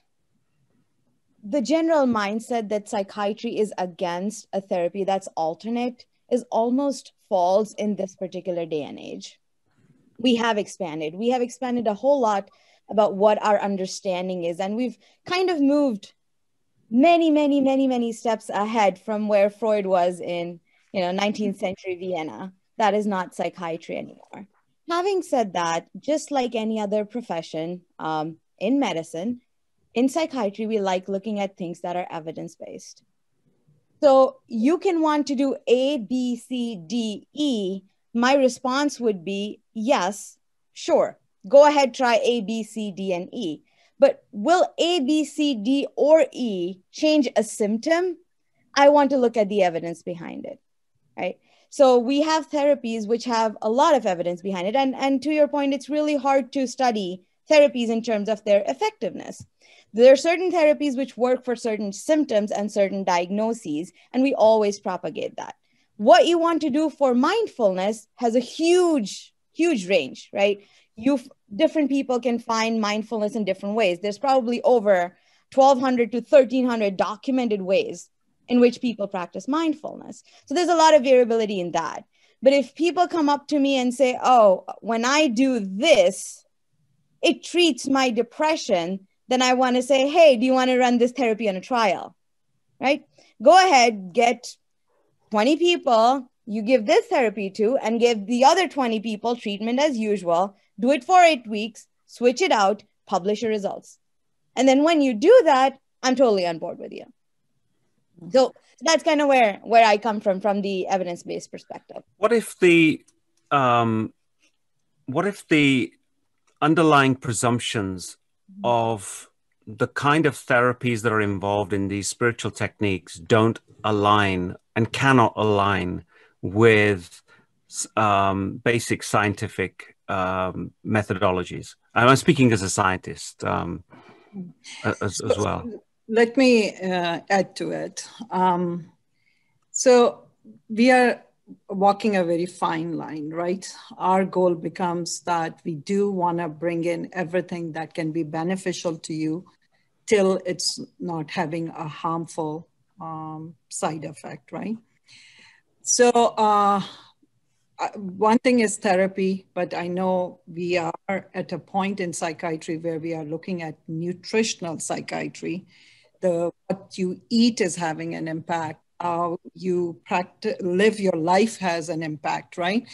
the general mindset that psychiatry is against a therapy that's alternate is almost false in this particular day and age. We have expanded a whole lot about what our understanding is, and we've kind of moved many steps ahead from where Freud was in 19th century Vienna. That is not psychiatry anymore. Having said that, just like any other profession in medicine, in psychiatry, we like looking at things that are evidence-based. So you can want to do A, B, C, D, E. My response would be, yes, sure. Go ahead, try A, B, C, D, and E. But will A, B, C, D, or E change a symptom? I want to look at the evidence behind it, right? So we have therapies which have a lot of evidence behind it. And to your point, it's really hard to study therapies in terms of their effectiveness. There are certain therapies which work for certain symptoms and certain diagnoses, and we always propagate that. What you want to do for mindfulness has a huge range, right? Different people can find mindfulness in different ways. There's probably over 1,200 to 1,300 documented ways in which people practice mindfulness. So there's a lot of variability in that. But if people come up to me and say, oh, when I do this, it treats my depression, then I want to say, hey, do you want to run this therapy on a trial, right? Go ahead, get 20 people you give this therapy to and give the other 20 people treatment as usual, do it for 8 weeks, switch it out, publish your results. And then when you do that, I'm totally on board with you. So that's kind of where I come from the evidence-based perspective. What if the underlying presumptions of the kind of therapies that are involved in these spiritual techniques don't align and cannot align with basic scientific methodologies? I'm speaking as a scientist as well. Let me add to it. So we are walking a very fine line, right? Our goal becomes that we do want to bring in everything that can be beneficial to you till it's not having a harmful side effect, right? So one thing is therapy, but I know we are at a point in psychiatry where we are looking at nutritional psychiatry. What you eat is having an impact. How you live your life has an impact, right?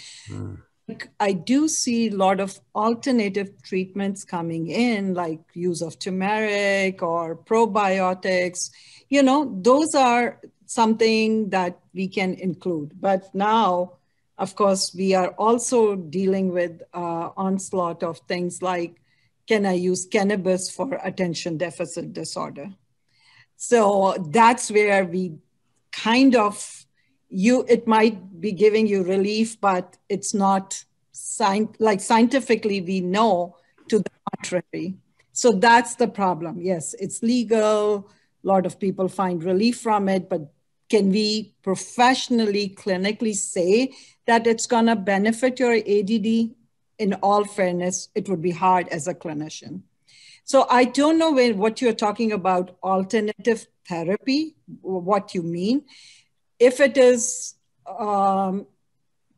I do see a lot of alternative treatments coming in, like use of turmeric or probiotics. Those are something that we can include. But now, of course, we are also dealing with onslaught of things like, can I use cannabis for attention deficit disorder? So that's where we kind of, it might be giving you relief, but it's not scientifically we know to the contrary. So that's the problem. Yes, it's legal. A lot of people find relief from it, but can we professionally, clinically say that it's going to benefit your ADD? In all fairness, it would be hard as a clinician. So I don't know what you're talking about, alternative therapy, what you mean. If it is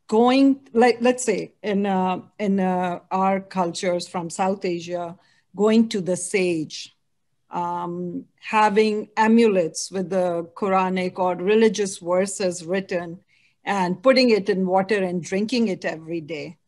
going, like, let's say in our cultures from South Asia, going to the sage, having amulets with the Quranic or religious verses written and putting it in water and drinking it every day,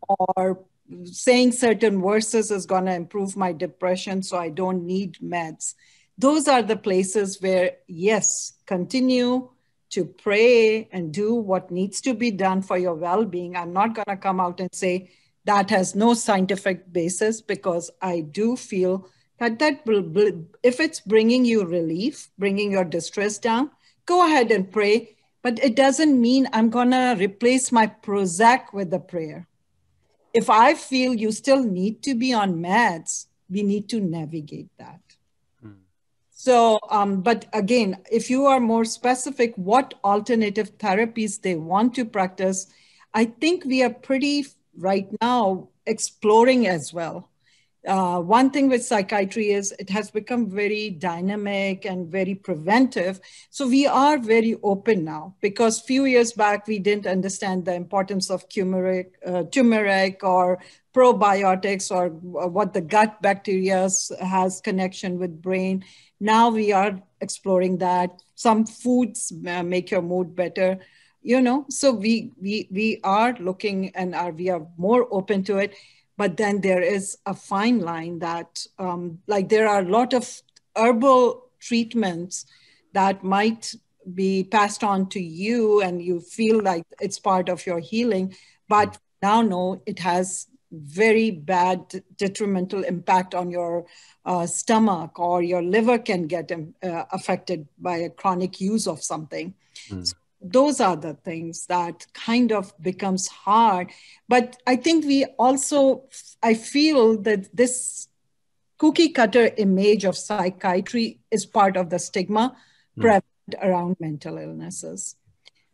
or saying certain verses is going to improve my depression so I don't need meds. Those are the places where, yes, continue to pray and do what needs to be done for your well-being. I'm not going to come out and say that has no scientific basis, because I do feel that will, if it's bringing you relief, bringing your distress down, go ahead and pray. But it doesn't mean I'm going to replace my Prozac with a prayer. If I feel you still need to be on meds, we need to navigate that. So, but again, if you are more specific, what alternative therapies they want to practice, I think we are pretty right now exploring as well. One thing with psychiatry is it has become very dynamic and very preventive. So we are very open now, because few years back, we didn't understand the importance of turmeric or probiotics, or what the gut bacteria has connection with brain. Now we are exploring that. Some foods make your mood better, you know, so we are looking and we are more open to it. But then there is a fine line that, like, there are a lot of herbal treatments that might be passed on to you and you feel like it's part of your healing, but now know it has very bad detrimental impact on your stomach, or your liver can get affected by a chronic use of something. So those are the things that kind of becomes hard. But I think we also, I feel that this cookie cutter image of psychiatry is part of the stigma prevalent around mental illnesses.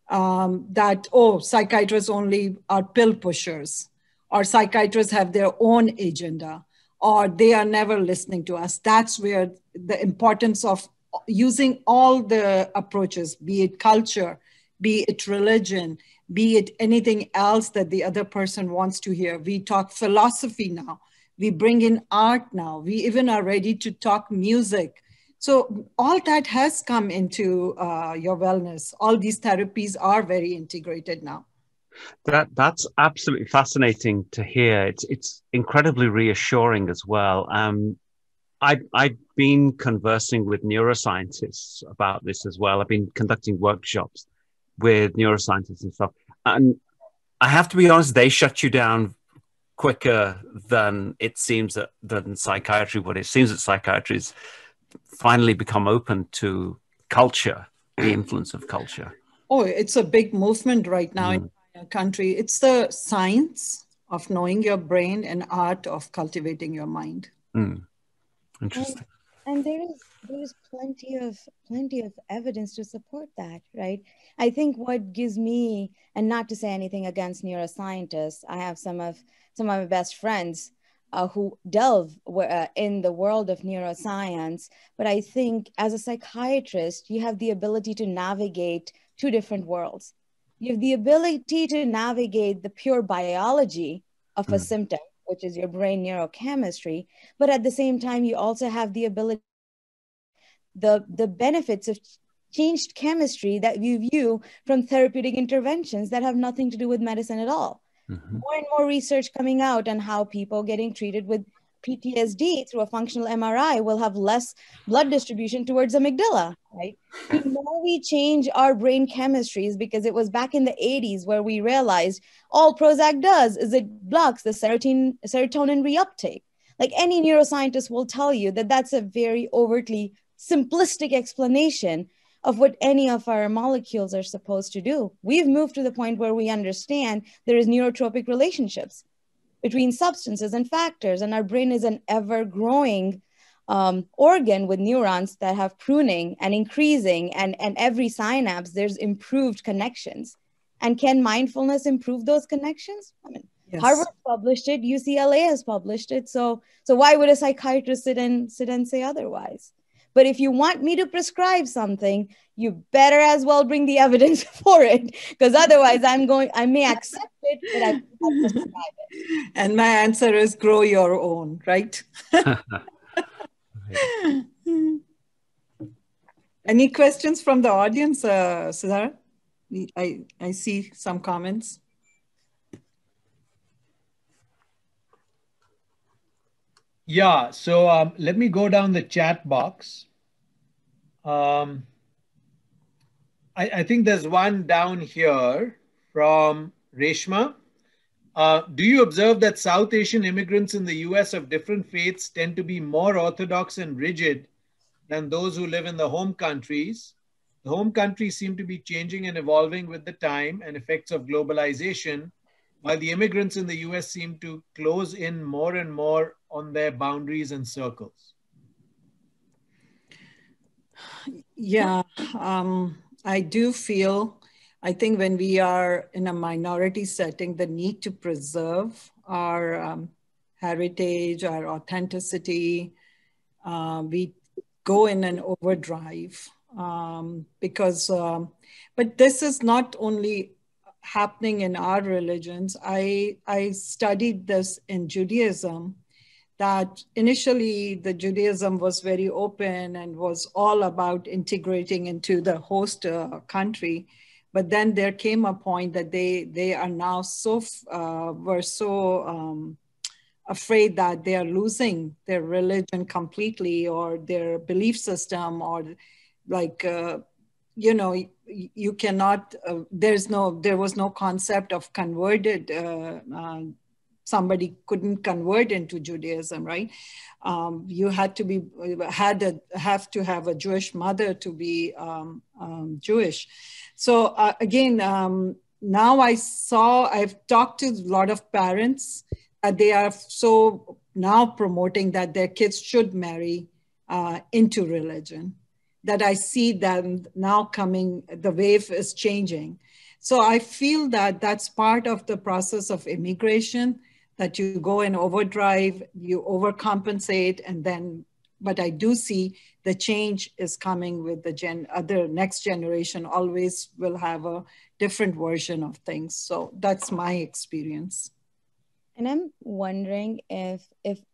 That, oh, psychiatrists only are pill pushers, or psychiatrists have their own agenda, or they are never listening to us. That's where the importance of using all the approaches, be it culture, be it religion, be it anything else that the other person wants to hear. We talk philosophy now. We bring in art now. We even are ready to talk music. So all that has come into your wellness. All these therapies are very integrated now. That's absolutely fascinating to hear. It's incredibly reassuring as well. I've been conversing with neuroscientists about this as well. I've been conducting workshops with neuroscientists and stuff. And I have to be honest, they shut you down quicker than it seems than psychiatry would. It seems that psychiatry has finally become open to culture, the influence of culture. Oh, it's a big movement right now in our country. It's the science of knowing your brain and art of cultivating your mind. Interesting. And there is plenty of evidence to support that, right? I think what gives me, and not to say anything against neuroscientists, I have some of my best friends who delve in the world of neuroscience, but I think as a psychiatrist, you have the ability to navigate two different worlds. You have the ability to navigate the pure biology of a symptom, which is your brain neurochemistry, but at the same time, you also have the ability, the benefits of changed chemistry that you view from therapeutic interventions that have nothing to do with medicine at all. More and more research coming out on how people getting treated with PTSD through a functional MRI will have less blood distribution towards amygdala, right? The more we change our brain chemistries, because it was back in the 80s where we realized all Prozac does is it blocks the serotonin reuptake. Like any neuroscientist will tell you that that's a very overtly simplistic explanation of what any of our molecules are supposed to do. We've moved to the point where we understand there is neurotropic relationships between substances and factors, and our brain is an ever-growing organ with neurons that have pruning and increasing, and every synapse, there's improved connections. And can mindfulness improve those connections? I mean, Yes. Harvard published it. UCLA has published it. So why would a psychiatrist sit and say otherwise? But if you want me to prescribe something, you better as well bring the evidence for it, because otherwise I may accept it, but I won't prescribe it. And my answer is grow your own, right? Any questions from the audience, Siddharth? I see some comments. Yeah, so let me go down the chat box. I think there's one down here from Reshma. Do you observe that South Asian immigrants in the US of different faiths tend to be more orthodox and rigid than those who live in the home countries? The home countries seem to be changing and evolving with the time and effects of globalization, while the immigrants in the US seem to close in more and more on their boundaries and circles. Yeah, I do feel, I think when we are in a minority setting, the need to preserve our heritage, our authenticity, we go in an overdrive because, but this is not only happening in our religions. I studied this in Judaism, that initially the Judaism was very open and was all about integrating into the host country. But then there came a point that they are now were so afraid that they are losing their religion completely, or their belief system, or like, you know, you cannot, there was no concept of converted, somebody couldn't convert into Judaism, right? You had to be, have to have a Jewish mother to be Jewish. So again, now I've talked to a lot of parents that they are so now promoting that their kids should marry into religion, that I see them now coming, the wave is changing. So I feel that that's part of the process of immigration, that you go in overdrive, you overcompensate, and then, but I do see the change is coming with the next generation always will have a different version of things. So that's my experience. And I'm wondering if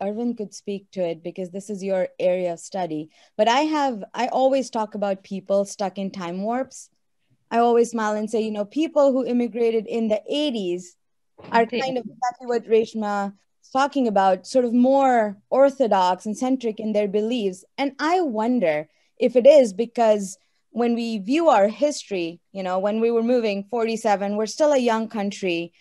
Arvind could speak to it, because this is your area of study. But I always talk about people stuck in time warps. I always smile and say, you know, people who immigrated in the 80s are kind of exactly what Reshma is talking about, sort of more orthodox and centric in their beliefs. And I wonder if it is because when we view our history, you know, when we were moving 47, we're still a young country.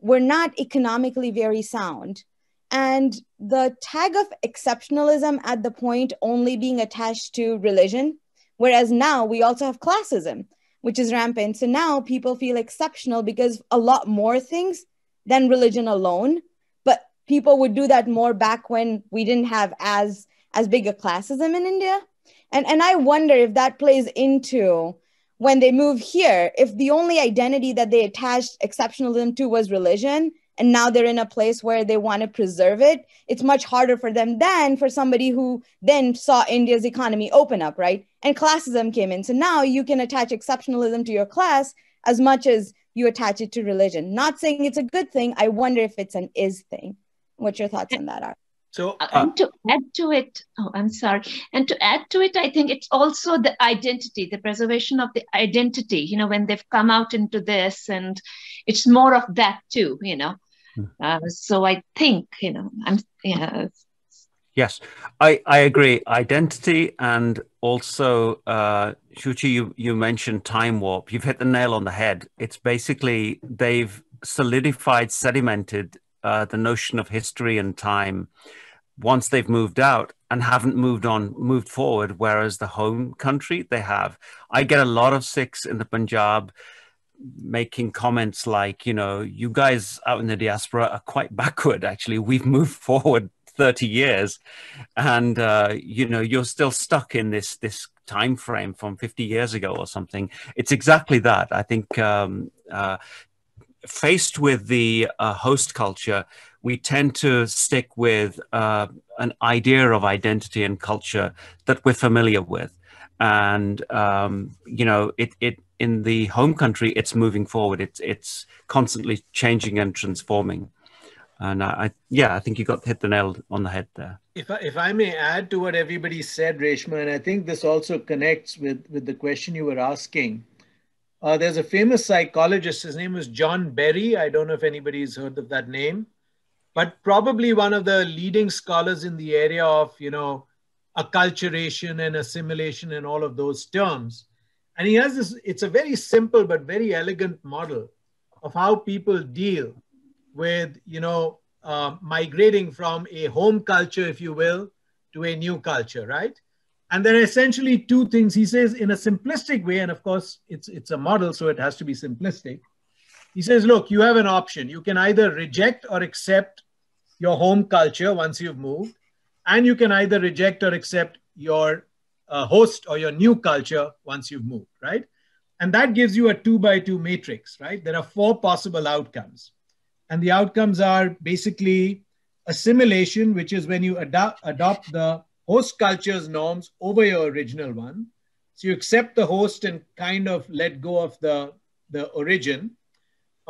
We're not economically very sound. And the tag of exceptionalism at the point only being attached to religion, whereas now we also have classism, which is rampant. So now people feel exceptional because a lot more things than religion alone. But people would do that more back when we didn't have as big a classism in India. And I wonder if that plays into when they move here, if the only identity that they attached exceptionalism to was religion, and now they're in a place where they want to preserve it, it's much harder for them than for somebody who then saw India's economy open up, right? And classism came in. So now you can attach exceptionalism to your class as much as you attach it to religion. Not saying it's a good thing. I wonder if it's an is thing. What your thoughts on that are? So, and to add to it, and to add to it, I think it's also the identity, the preservation of the identity, you know, when they've come out into this, and it's more of that too, you know. So I think, you know, Yes, I agree. Identity, and also, Shuchi, you mentioned time warp. You've hit the nail on the head. It's basically, they've solidified, sedimented the notion of history and time once they've moved out, and haven't moved forward, whereas the home country, they have. I get a lot of Sikhs in the Punjab making comments like, you know, you guys out in the diaspora are quite backward, actually. We've moved forward 30 years, and you know, you're still stuck in this time frame from 50 years ago or something. It's exactly that. I think faced with the host culture, we tend to stick with an idea of identity and culture that we're familiar with. And, you know, it in the home country, it's moving forward. It's constantly changing and transforming. And I think you hit the nail on the head there. If I may add to what everybody said, Reshma, and I think this also connects with the question you were asking. There's a famous psychologist, his name was John Berry. I don't know if anybody's heard of that name, but probably one of the leading scholars in the area of, you know, acculturation and assimilation and all of those terms. And he has this, it's a very simple but very elegant model of how people deal with, you know, migrating from a home culture, if you will, to a new culture, right? And there are essentially two things. He says in a simplistic way, and of course it's a model, so it has to be simplistic. He says, look, you have an option. You can either reject or accept your home culture once you've moved, and you can either reject or accept your host or your new culture once you've moved, right? And that gives you a 2x2 matrix, right? There are 4 possible outcomes. And the outcomes are basically assimilation, which is when you adopt the host culture's norms over your original one. So you accept the host and kind of let go of the origin.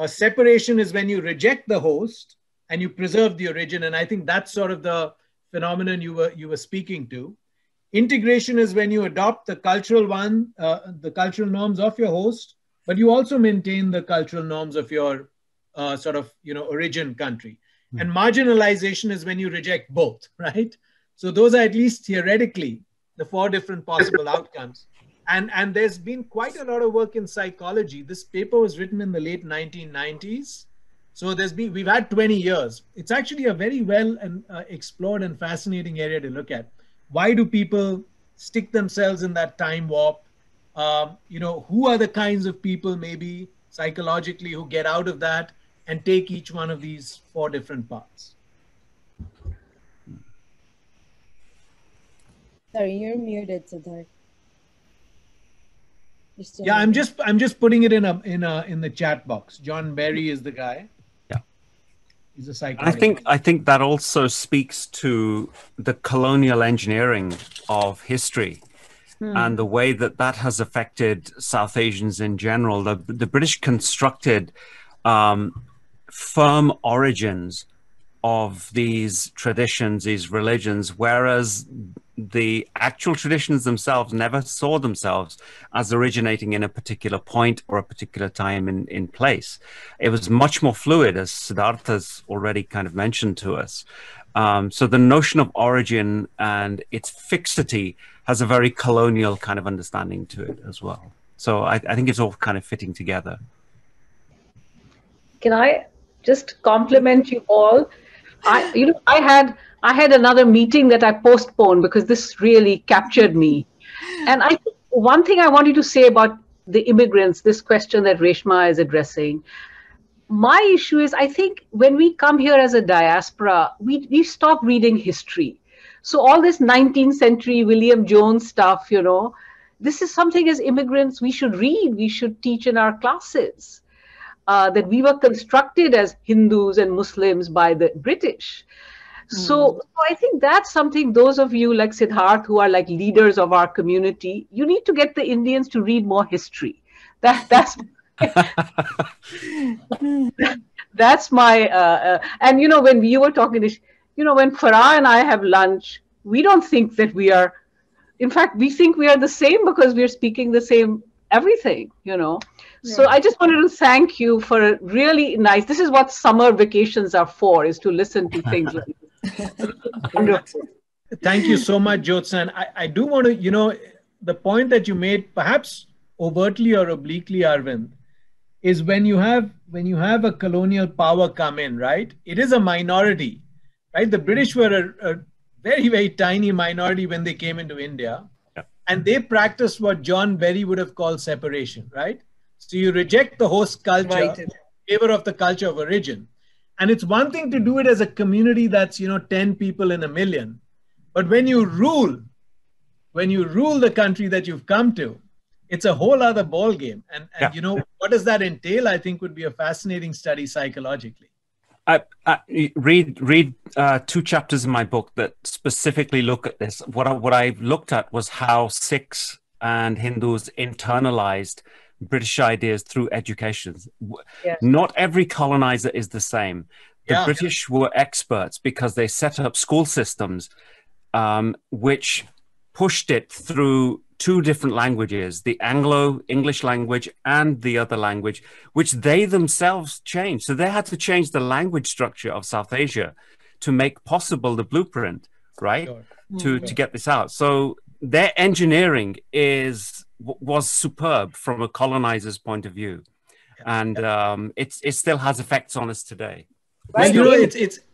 Separation is when you reject the host and you preserve the origin. And I think that's sort of the phenomenon you were speaking to. Integration is when you adopt the cultural norms of your host, but you also maintain the cultural norms of your sort of, you know, origin country. And marginalization is when you reject both, right? So those are at least theoretically the 4 different possible outcomes. And there's been quite a lot of work in psychology. This paper was written in the late 1990s. So we've had 20 years. It's actually a very well explored and fascinating area to look at. Why do people stick themselves in that time warp? You know, who are the kinds of people maybe psychologically who get out of that and take each one of these 4 different paths? Sorry, you're muted, Siddharth. Yeah, I'm just putting it in the chat box. John Berry is the guy. Yeah, he's a psychologist. I think that also speaks to the colonial engineering of history and the way that has affected South Asians in general. The British constructed firm origins of these traditions, these religions, whereas the actual traditions themselves never saw themselves as originating in a particular point or a particular time in place. It was much more fluid, as Siddharth has already kind of mentioned to us. So the notion of origin and its fixity has a very colonial kind of understanding to it as well. So I think it's all kind of fitting together. Can I just compliment you all? I had another meeting that I postponed because this really captured me. And I think one thing I wanted to say about the immigrants, this question that Reshma is addressing, my issue is, I think when we come here as a diaspora, we stop reading history. So all this 19th century William Jones stuff, you know, this is something as immigrants we should read, we should teach in our classes. That we were constructed as Hindus and Muslims by the British. So I think that's something those of you like Siddharth who are like leaders of our community, you need to get the Indians to read more history. That's that's my and you know, when you were talking to, you know, when Farha and I have lunch, we don't think that we are, in fact, we think we are the same because we're speaking the same everything, you know. So I just wanted to thank you for a really nice, this is what summer vacations are for, is to listen to things like this. Wonderful. Thank you so much, Jyotsna. And I do want to, you know, the point that you made, perhaps overtly or obliquely, Arvind, is when you have a colonial power come in, right? It is a minority, right? The British were a very, very tiny minority when they came into India. Yeah. And they practiced what John Berry would have called separation, right? So you reject the host culture in favor of the culture of origin. And it's one thing to do it as a community that's, you know, 10 people in a million. But when you rule the country that you've come to, it's a whole other ball game. And Yeah. you know, what does that entail? I think would be a fascinating study psychologically. Read 2 chapters in my book that specifically look at this. What I looked at was how Sikhs and Hindus internalized British ideas through education. Yes. Not every colonizer is the same. The Yeah. British were experts because they set up school systems which pushed it through 2 different languages, the Anglo-English language and the other language, which they themselves changed. So they had to change the language structure of South Asia to make possible the blueprint, right? Sure. To get this out. So their engineering was superb from a colonizer's point of view. And it still has effects on us today. Well, you know,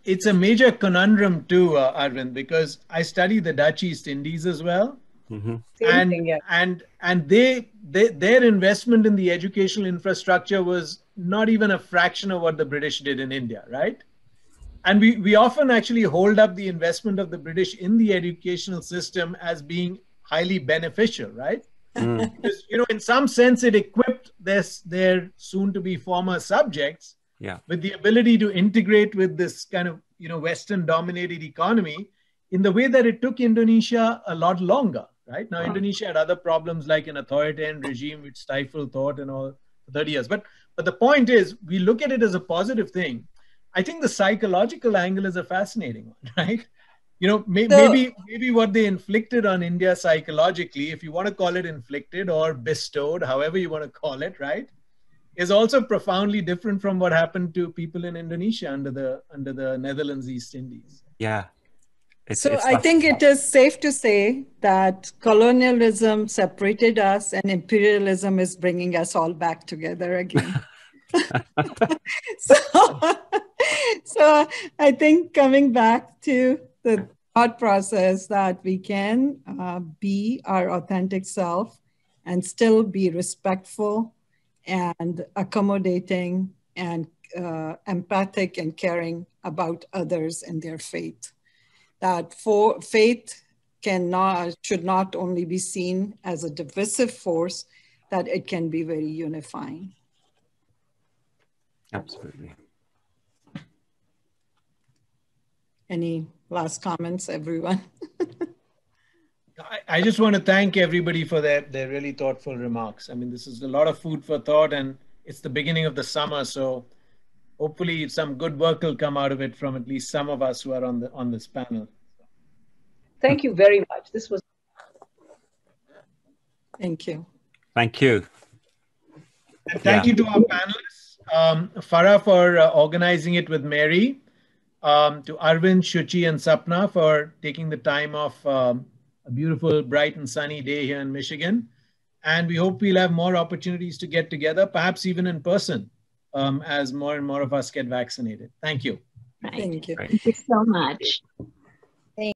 it's a major conundrum too, Arvind, because I study the Dutch East Indies as well. Mm-hmm. And their investment in the educational infrastructure was not even a fraction of what the British did in India, right? And we often actually hold up the investment of the British in the educational system as being highly beneficial, right? Because, you know, in some sense, it equipped their soon-to-be former subjects with the ability to integrate with this kind of, you know, Western-dominated economy in the way that it took Indonesia a lot longer. Right now, Indonesia had other problems like an authoritarian regime which stifled thought and all for 30 years. But the point is, we look at it as a positive thing. I think the psychological angle is a fascinating one, right? You know, maybe what they inflicted on India psychologically, if you want to call it inflicted or bestowed, however you want to call it, right, is also profoundly different from what happened to people in Indonesia under the Netherlands East Indies. Yeah. So I think it is safe to say that colonialism separated us and imperialism is bringing us all back together again. So I think coming back to the thought process that we can be our authentic self and still be respectful and accommodating and empathic and caring about others and their faith. That faith should not only be seen as a divisive force, that it can be very unifying. Absolutely. Any last comments, everyone? I just want to thank everybody for their really thoughtful remarks. I mean, this is a lot of food for thought, and it's the beginning of the summer, so hopefully some good work will come out of it from at least some of us who are on this panel. Thank you very much. This was. Thank you. Thank you. And thank you to our panelists, Farha for organizing it with Mary, to Arvind, Shuchi, and Sapna for taking the time off a beautiful, bright and sunny day here in Michigan. And we hope we'll have more opportunities to get together, perhaps even in person, as more and more of us get vaccinated. Thank you. Right. Thank you. Thank you so much.